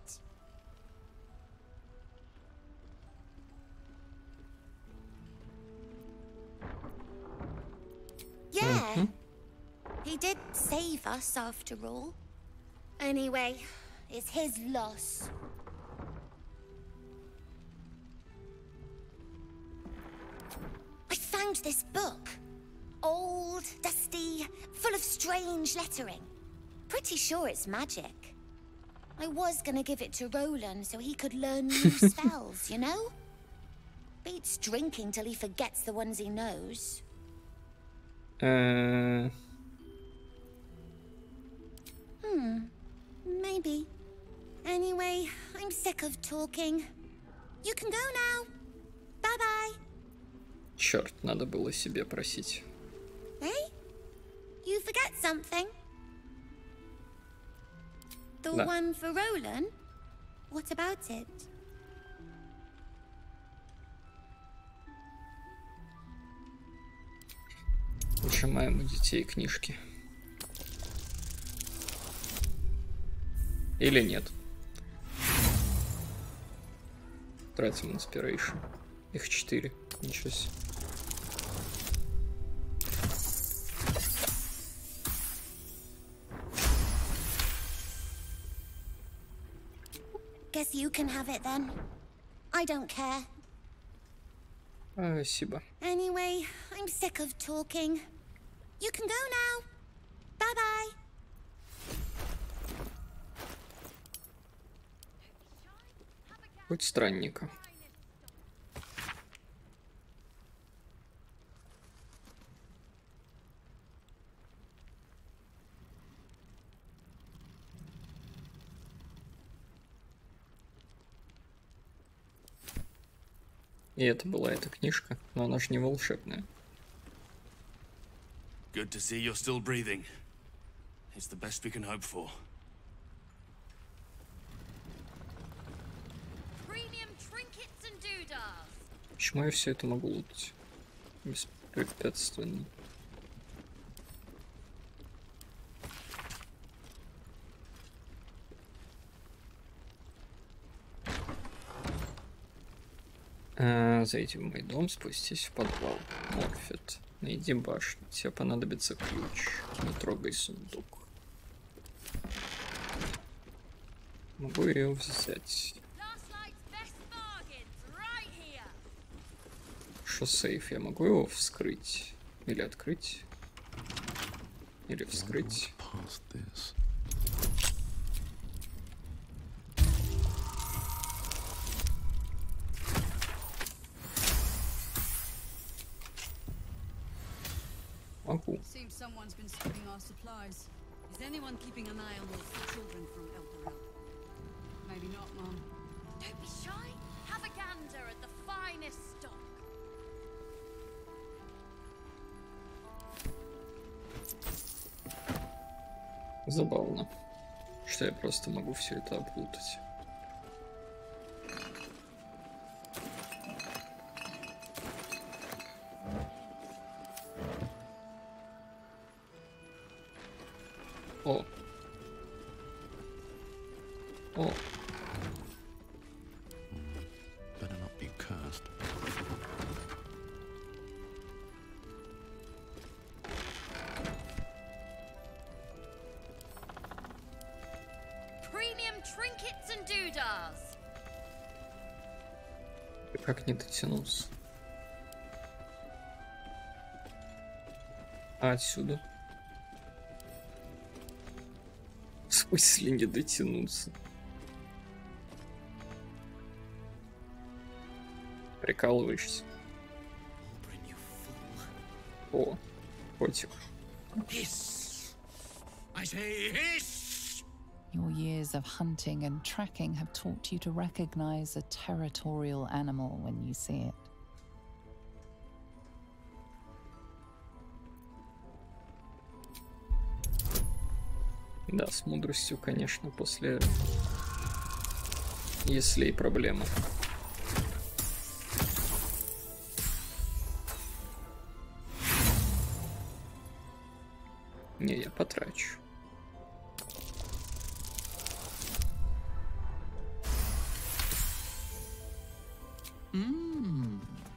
Speaker 8: Yeah. He did save us after all. Anyway, it's his loss.
Speaker 23: found this book. Old, dusty, full of strange lettering. Pretty sure it's magic. I was gonna give it to Roland so he could learn new spells, you know? Beats drinking till he forgets the ones he knows. Maybe. Anyway, I'm sick of talking. You can go now. Bye-bye.
Speaker 1: Черт, надо было себе просить.
Speaker 23: Hey? You forget something? The
Speaker 1: Да.
Speaker 23: one for Roland? What about it?
Speaker 1: Выжимаем у детей книжки. Или нет? Тратим инспирейшн. Их 4. Ничего себе.
Speaker 23: Guess you can have it then. I don't care.
Speaker 1: Спасибо.
Speaker 23: Anyway, I'm sick of talking. You can go now. Bye-bye.
Speaker 1: Путь странника. И это была эта книжка, но она же не волшебная.
Speaker 4: Good to see you're still breathing. It's the best we can hope for.
Speaker 7: Premium trinkets and doodahs.
Speaker 1: Почему я все это могу лутать? Беспрепятственно. Зайди в мой дом, спустись в подвал. Морфет. Найди башню. Тебе понадобится ключ. Не трогай сундук. Могу ее взять. Что сейф? Я могу его вскрыть? Или открыть? Или вскрыть? Могу.
Speaker 7: Seems someone's been stealing our supplies. Is anyone keeping an eye on those children from Baldur? Maybe not, Mom. Don't be shy. Have a gander at the finest stock.
Speaker 1: Забавно, что я просто могу все это облутать. О. О.
Speaker 4: Better not be cursed.
Speaker 7: Premium trinkets and doodahs.
Speaker 1: Как не дотянулся? А отсюда? В смысле не дотянуться? Прикалываешься? О, котик.
Speaker 15: Hiss! I say hiss!
Speaker 3: Your years of hunting and tracking have taught you to recognize a territorial animal when you see it.
Speaker 1: Да, с мудростью, конечно, после... Если и проблема. Не, я потрачу.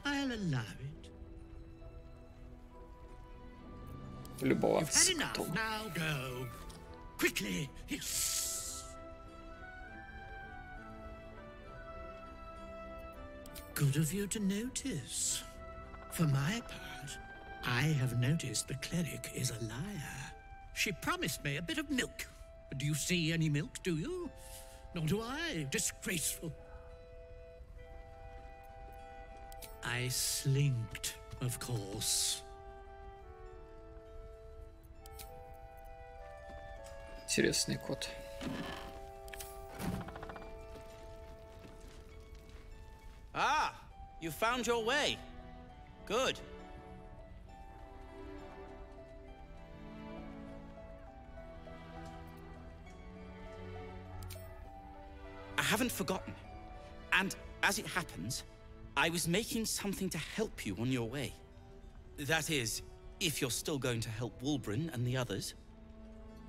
Speaker 15: I'll allow it.
Speaker 1: Любоваться
Speaker 15: Had enough.
Speaker 1: потом.
Speaker 15: Now go. Quickly. Hiss! Good of you to notice. For my part,
Speaker 5: I have noticed the cleric is a liar. She promised me a bit of milk. Do you see any milk, do you? Nor do I. Disgraceful. I slinked, of course.
Speaker 1: Интересный кот.
Speaker 4: Ah, you found your way. Good. I haven't forgotten. And as it happens, I was making something to help you on your way. That is, if you're still going to help Wulbren and the others.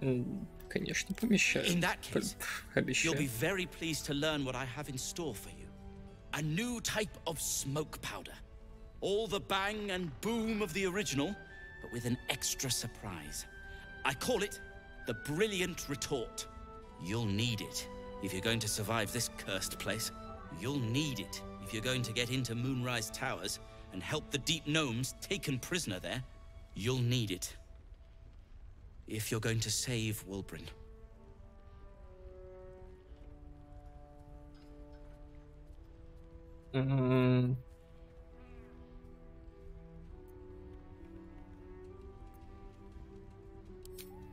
Speaker 1: Конечно, помещаю.
Speaker 4: In that case, you'll be
Speaker 1: Обещаю.
Speaker 4: very pleased to learn what I have in store for you. A new type of smoke powder. All the bang and boom of the original, but with an extra surprise. I call it the Brilliant Retort. You'll need it if you're going to survive this cursed place. You'll need it if you're going to get into Moonrise Towers and help the Deep Gnomes taken prisoner there. You'll need it if you're going to save Wulbren.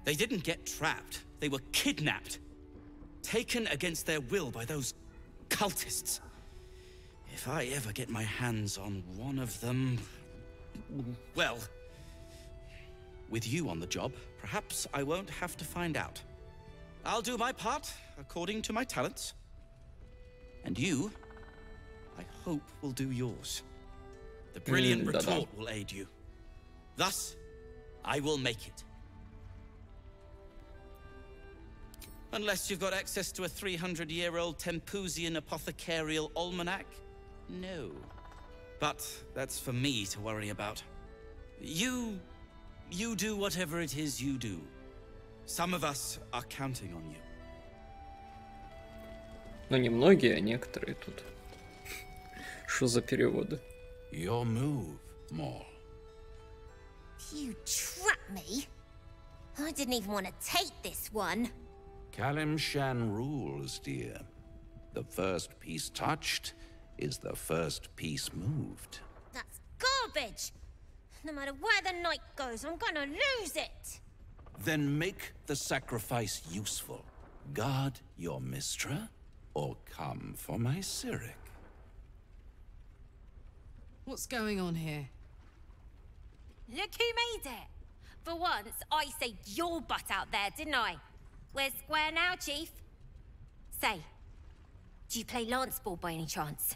Speaker 4: They didn't get trapped. They were kidnapped. Taken against their will by those cultists. If I ever get my hands on one of them... well... with you on the job, perhaps I won't have to find out. I'll do my part, according to my talents. And you, I hope, will do yours. The Brilliant Retort will aid you. Thus, I will make it. Unless you've got access to a 300-year-old Tempusian apothecarial almanac? No. But that's for me to worry about. You do whatever it is you do. Some of us are counting on you.
Speaker 1: Ну, не многие, а некоторые тут. Что за переводы?
Speaker 9: Your move, Maul.
Speaker 23: You trapped me? I didn't even want to take this one.
Speaker 9: Kalimshan rules, dear. The first piece touched is the first piece moved.
Speaker 23: That's garbage! No matter where the night goes, I'm gonna lose it!
Speaker 9: Then make the sacrifice useful. Guard your Mistra, or come for my Cyric.
Speaker 6: What's going on here?
Speaker 8: Look who made it. For once, I saved your butt out there, didn't I? We're square now, Chief. Say, do you play lance ball by any chance?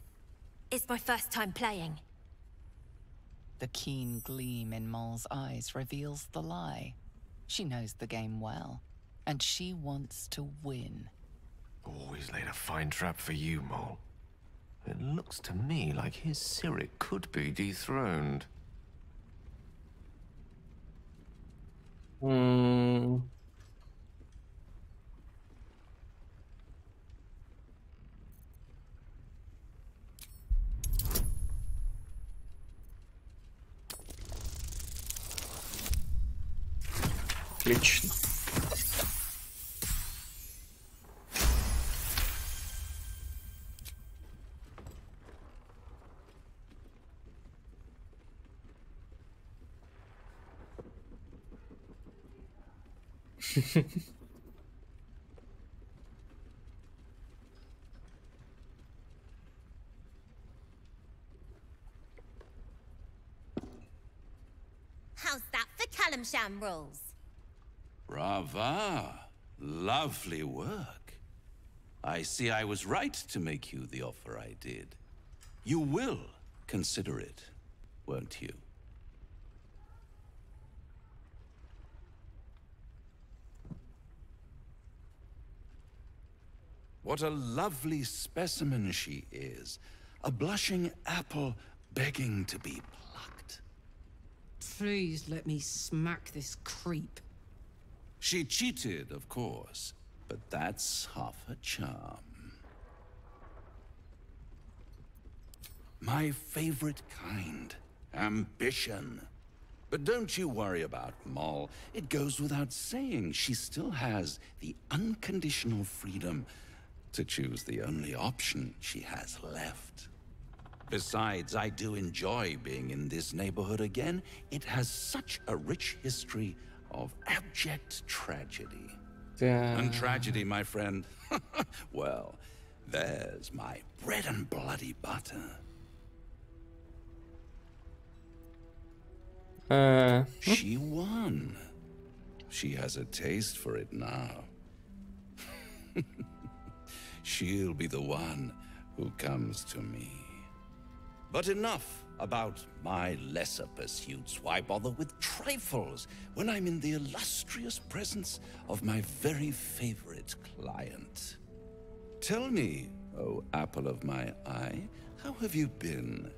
Speaker 8: It's my first time playing.
Speaker 3: The keen gleam in Maul's eyes reveals the lie. She knows the game well, and she wants to win.
Speaker 13: Always laid a fine trap for you, Maul. It looks to me like his Cyric could be dethroned.
Speaker 1: Отлично.
Speaker 23: How's that for Kalimshan rules?
Speaker 9: Brava. Lovely work. I see I was right to make you the offer I did. You will consider it, won't you? What a lovely specimen she is. A blushing apple begging to be plucked.
Speaker 6: Please let me smack this creep.
Speaker 9: She cheated, of course, but that's half her charm. My favorite kind, ambition. But don't you worry about Moll. It goes without saying, she still has the unconditional freedom to choose the only option she has left. Besides, I do enjoy being in this neighborhood again. It has such a rich history of abject tragedy. And tragedy, my friend, well, there's my bread and bloody butter. She won. She has a taste for it now. She'll be the one who comes to me. But enough about my lesser pursuits. Why bother with trifles when I'm in the illustrious presence of my very favorite client? Tell me, oh apple of my eye, how have you been?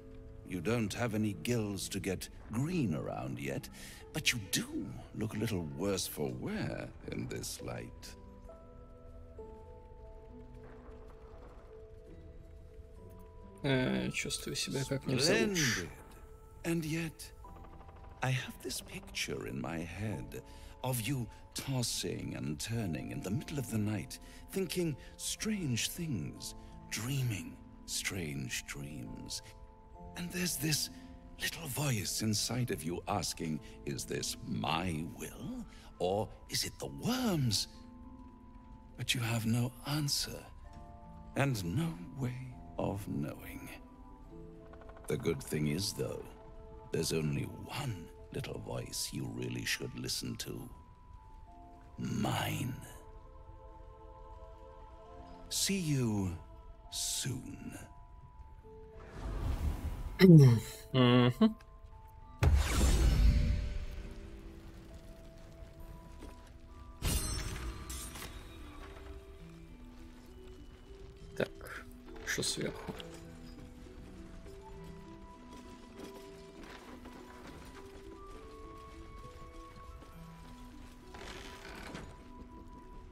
Speaker 9: You don't have any gills to get green around yet, but you do look a little worse for wear in this light.
Speaker 1: Чувствую себя как нельзя лучше.
Speaker 9: And yet, I have this picture in my head of you tossing and turning in the middle of the night, thinking strange things, dreaming strange dreams. And there's this little voice inside of you asking, is this my will, or is it the worms? But you have no answer, and no way of knowing. The good thing is, though, there's only one little voice you really should listen to. Mine. See you soon.
Speaker 1: Так, что сверху?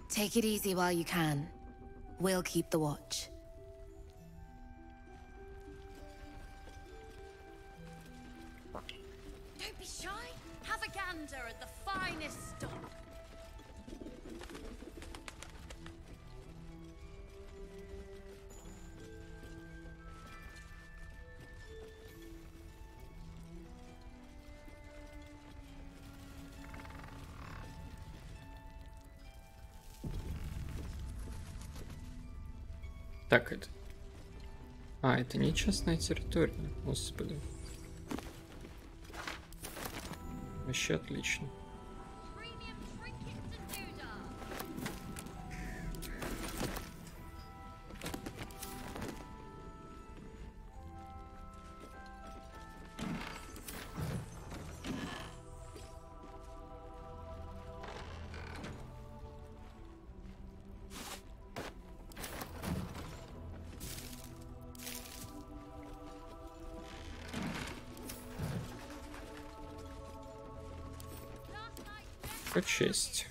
Speaker 11: Take it easy while you can. We'll keep the watch.
Speaker 7: Don't be shy. Have a gander at the finest stock.
Speaker 1: Так, это... А, это не частная территория, господи. Вообще отлично. Честь.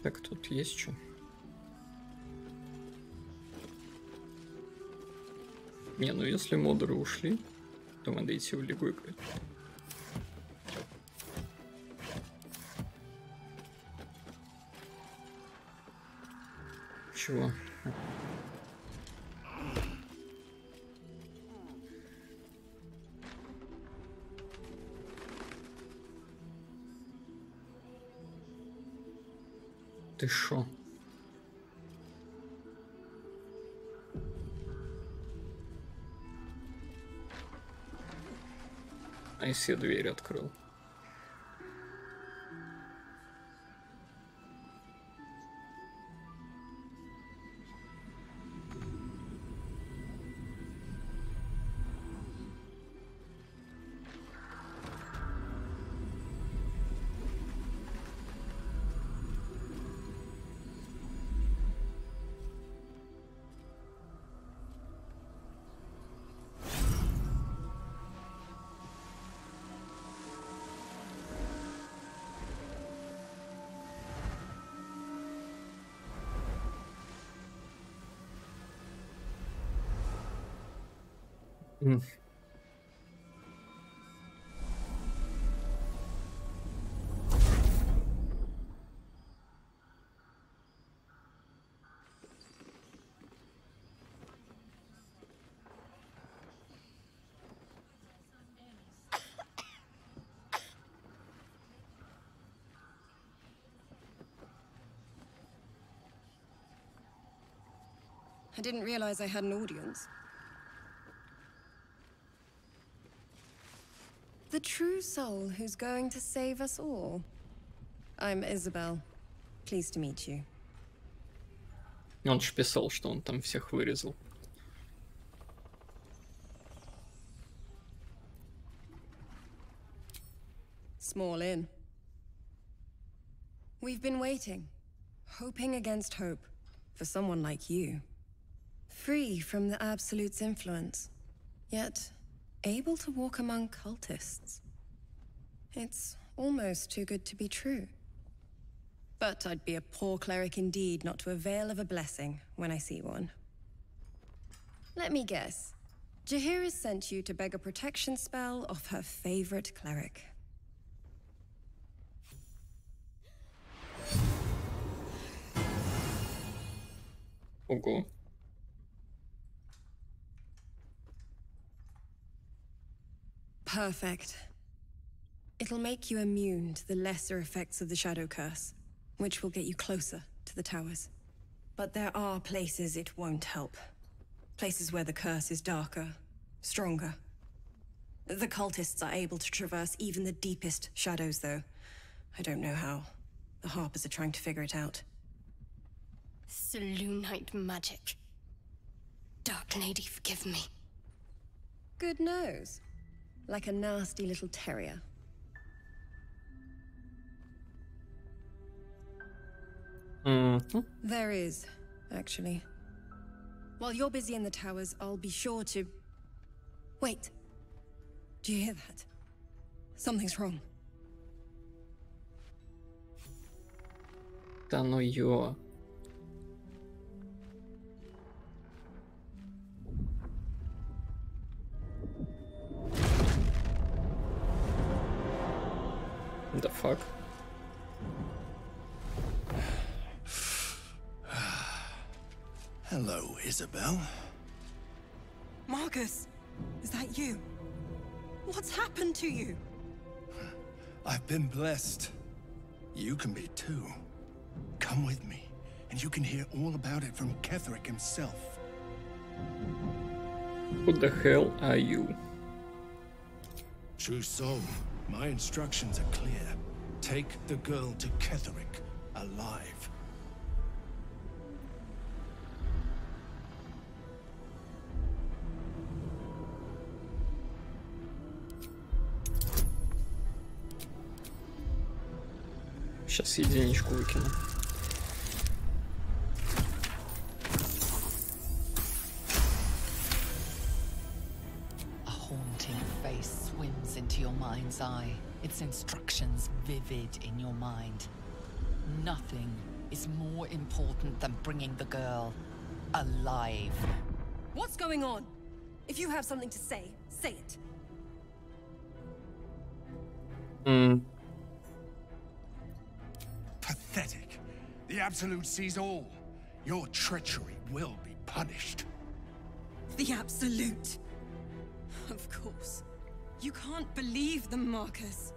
Speaker 1: Так, тут есть что? Не, ну если модеры ушли, то надо идти в лигу играть. Чего? Ты шо? А если я дверь открыл?
Speaker 12: I didn't realize I had an audience. The true soul who's going to save us all. I'm Isabel. Pleased to meet you.
Speaker 1: Он же писал, что он там всех вырезал.
Speaker 12: Small inn. We've been waiting, hoping against hope, for someone like you. Free from the Absolute's influence, yet able to walk among cultists. It's almost too good to be true. But I'd be a poor cleric indeed not to avail of a blessing when I see one. Let me guess. Jaheira sent you to beg a protection spell off her favorite cleric.
Speaker 1: Ого.
Speaker 12: Perfect. It'll make you immune to the lesser effects of the Shadow Curse, which will get you closer to the towers. But there are places it won't help. Places where the curse is darker, stronger. The cultists are able to traverse even the deepest shadows, though. I don't know how. The Harpers are trying to figure it out.
Speaker 21: Selûnite magic. Dark Lady, forgive me.
Speaker 12: Good nose. Like a nasty little terrier. There is, actually. While you're busy in the towers, I'll be sure to... Wait. Do you hear that? Something's wrong.
Speaker 1: Да ну ё. The fuck?
Speaker 14: Hello, Isabel.
Speaker 12: Marcus, is that you? What's happened to you?
Speaker 14: I've been blessed. You can be too. Come with me, and you can hear all about it from Ketheric himself.
Speaker 1: Who the hell are you?
Speaker 14: True soul, my instructions are clear. Take the girl to Ketheric, alive.
Speaker 1: Сейчас единичку выкину.
Speaker 3: A haunting face swims into your mind's eye, its instructions vivid in your mind. Nothing is more important than bringing the girl alive.
Speaker 12: What's going on? If you have something to say, say it.
Speaker 14: Pathetic. The Absolute sees all. Your treachery will be punished.
Speaker 12: The Absolute. Of course. You can't believe them, Marcus.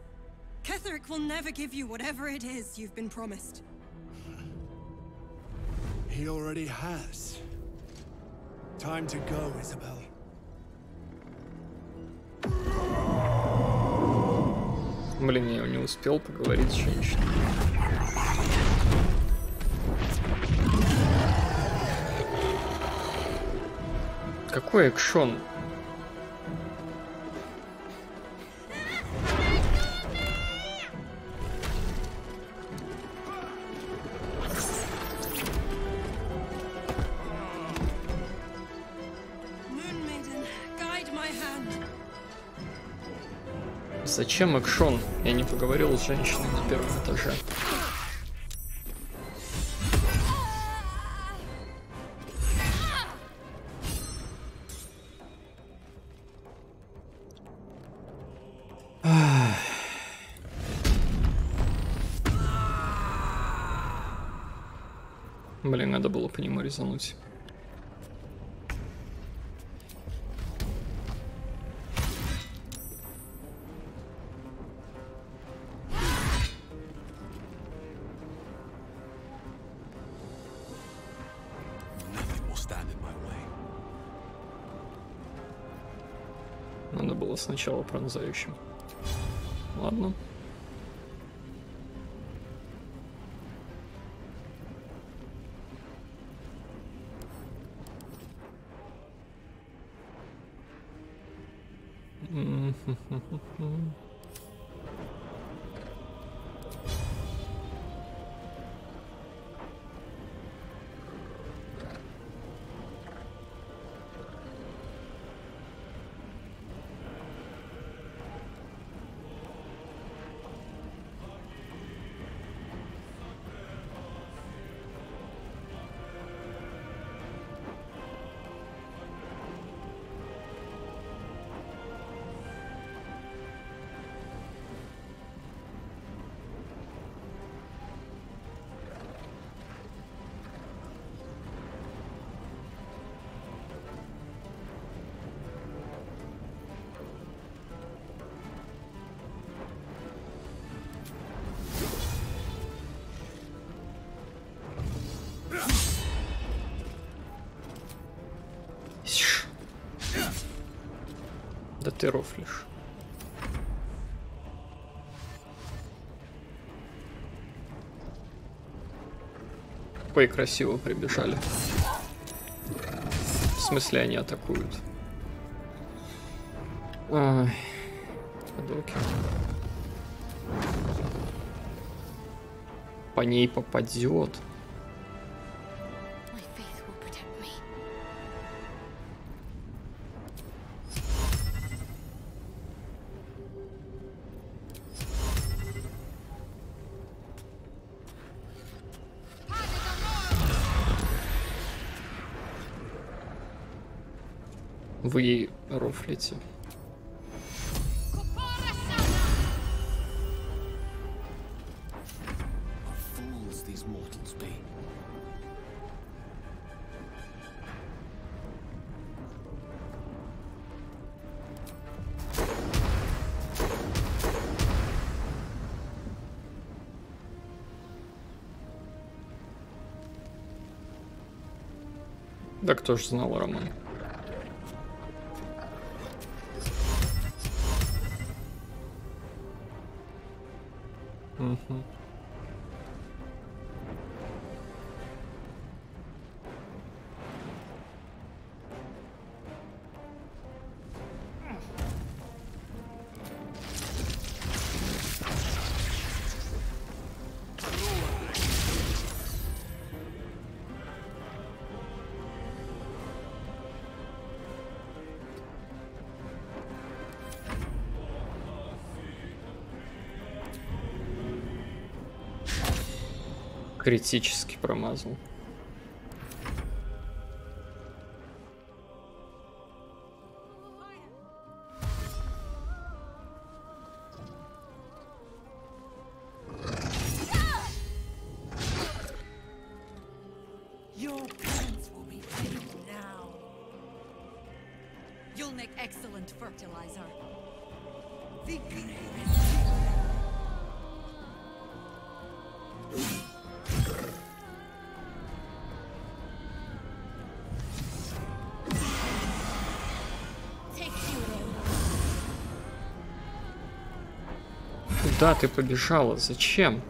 Speaker 12: Ketheric will never give you whatever it is you've been promised.
Speaker 14: He already has. Time to go, Isabel.
Speaker 1: Блин, я не успел поговорить с женщиной. Какой экшон? Зачем экшон? Я не поговорил с женщиной на первом этаже. Блин, надо было по нему резануть. Надо было сначала пронзающим. Ладно. Да ты рофлишь. Ой, красиво прибежали. В смысле, они атакуют. Ай, ходоки. По ней попадет. Вы рофлите. Да кто ж знал, Роман? Угу. Критически промазал.
Speaker 3: Your parents will be paid now. You'll make excellent fertilizer. The
Speaker 1: Куда ты побежала? Зачем?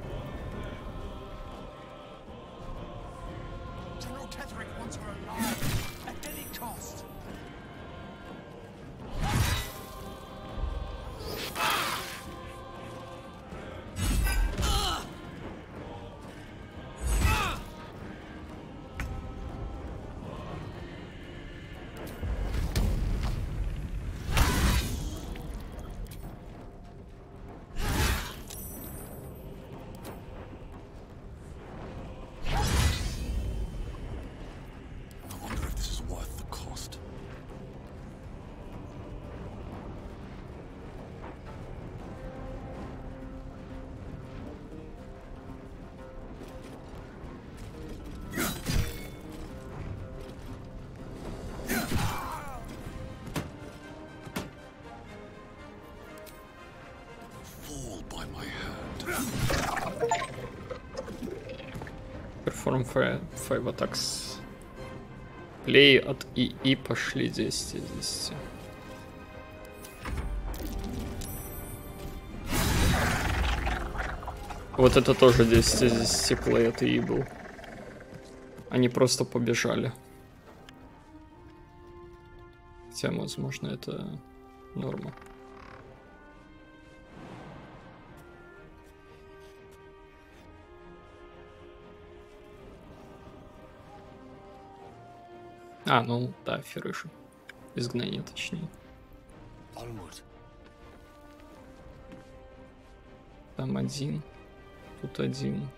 Speaker 1: Perform 5 attacks. Play от ИИ пошли 10 из 10. Вот это тоже 10 из 10 плей от ИИ был. Они просто побежали. Хотя, возможно, это норма. А, ну да, Ферыша. Изгнание, точнее. Там один. Тут один.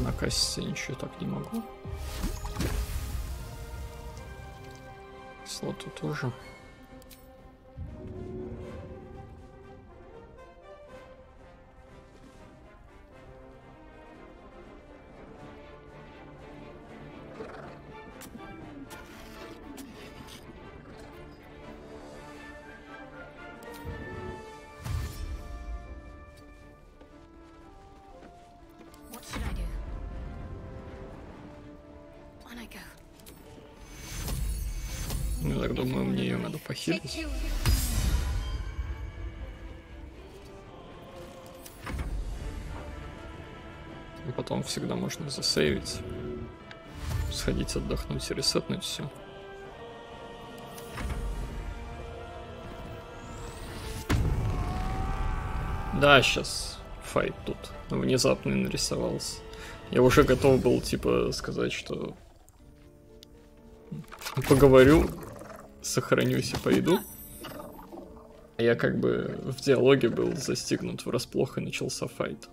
Speaker 1: На кассе ничего так не могу. Слоту тоже. Я так думаю, мне ее надо похилить. И потом всегда можно засейвить. Сходить отдохнуть и ресетнуть все. Да, сейчас файт тут внезапно нарисовался. Я уже готов был, типа, сказать, что поговорю, сохранюсь и пойду. А я как бы в диалоге был застигнут врасплох и начался файт.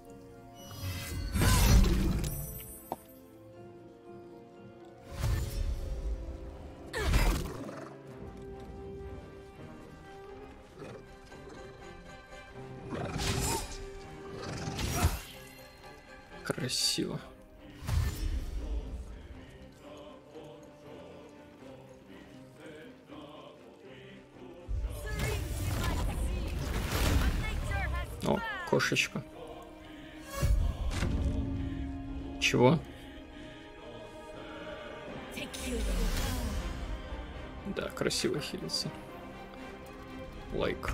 Speaker 1: Красиво. О, кошечка. Чего? Да, красиво хилится. Лайк.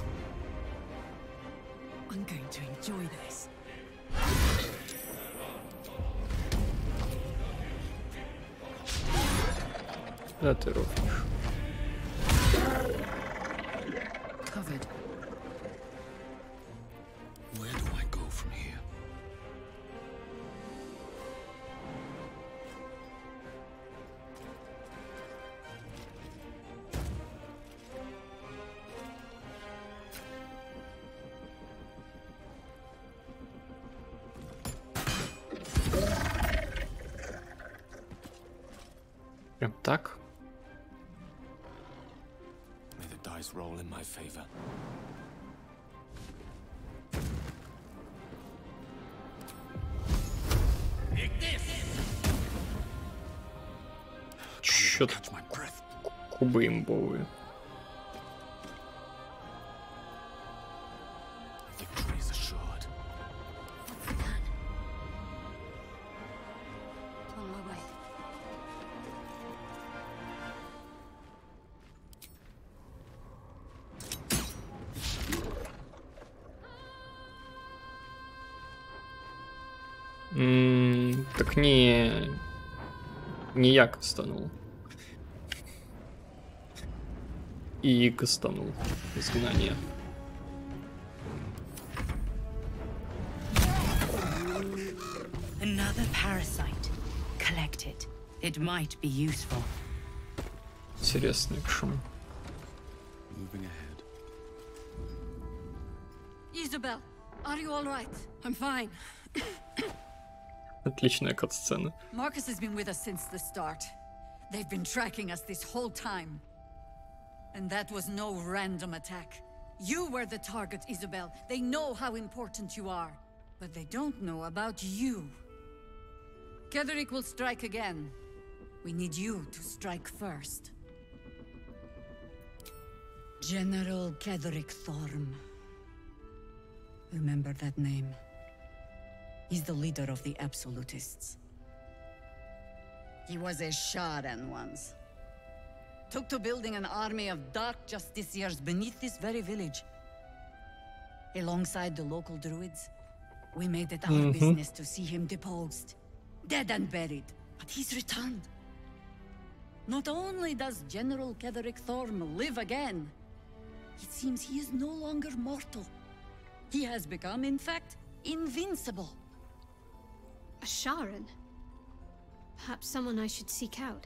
Speaker 1: Да ты ровнишь. Прям так?
Speaker 13: Roll in my favor.
Speaker 1: Чё-то кубы имбовые. Так не я кастанул. И кастанул изгнание.
Speaker 10: Another parasite. Collect it. It might be useful.
Speaker 1: Интересный шум.
Speaker 16: Moving ahead.
Speaker 7: Isabel, are you all right? I'm fine.
Speaker 1: Отличная кат-сцена.
Speaker 7: Marcus has been with us since the start. They've been tracking us this whole time. And that was no random attack. You were the target, Isabel. They know how important you are. But they don't know about you. Ketheric will strike again. We need you to strike first. General Ketherick Thorm. Remember that name? He's the leader of the Absolutists. He was a Sharan once. Took to building an army of dark justiciars beneath this very village. Alongside the local druids, we made it our business to see him deposed. Dead and buried, but he's returned. Not only does General Ketherick Thorm live again, it seems he is no longer mortal. He has become, in fact, invincible.
Speaker 17: A Sharan? Perhaps someone I should seek out.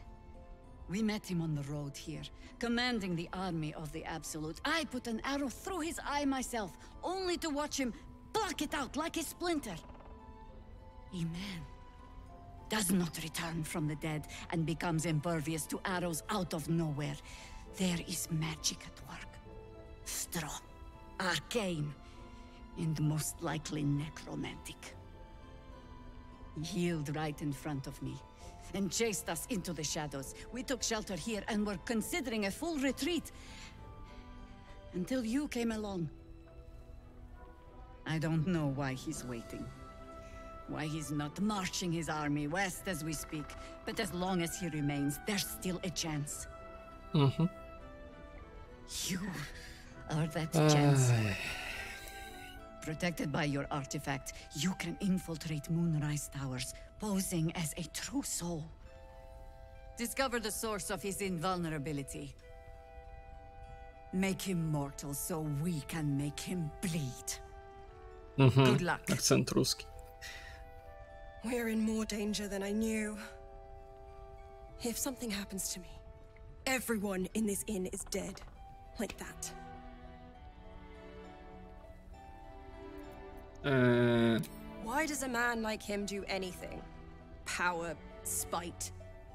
Speaker 7: We met him on the road here, commanding the army of the Absolute. I put an arrow through his eye myself, only to watch him pluck it out like a splinter. A man does not return from the dead and becomes impervious to arrows out of nowhere. There is magic at work. Strong, arcane, and most likely necromantic. He healed right in front of me and chased us into the shadows. We took shelter here and were considering a full retreat until you came along. I don't know why he's waiting. Why he's not marching his army west as we speak. But as long as he remains, there's still a chance. You are that chance. Protected by your artifact, you can infiltrate Moonrise Towers, posing as a true soul. Discover the source of his invulnerability. Make him mortal so we can make him bleed. Good luck.
Speaker 1: Акцент русский.
Speaker 12: We're in more danger than I knew. If something happens to me, everyone in this inn is dead. Like that. Why does a man like him do anything? Power, spite,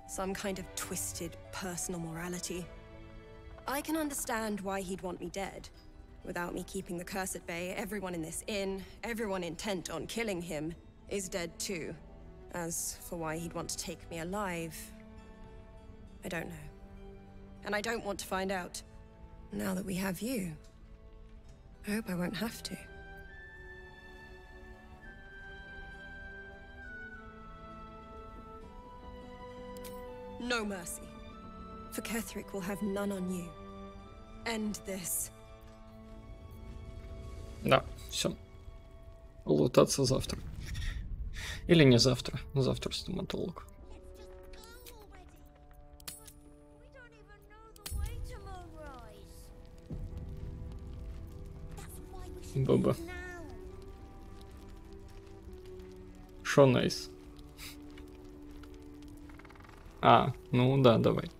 Speaker 12: some kind of twisted personal morality. I can understand why he'd want me dead. Without me keeping the curse at bay, everyone in this inn, everyone intent on killing him, is dead too. As for why he'd want to take me alive, I don't know. And I don't want to find out. Now that we have you, I hope I won't have to. No mercy. For Ketherick will have none on you. End this.
Speaker 1: Да, все. Лутаться завтра. Или не завтра. Завтра стоматолог. Баба. Шо найс? А, ну да, давай.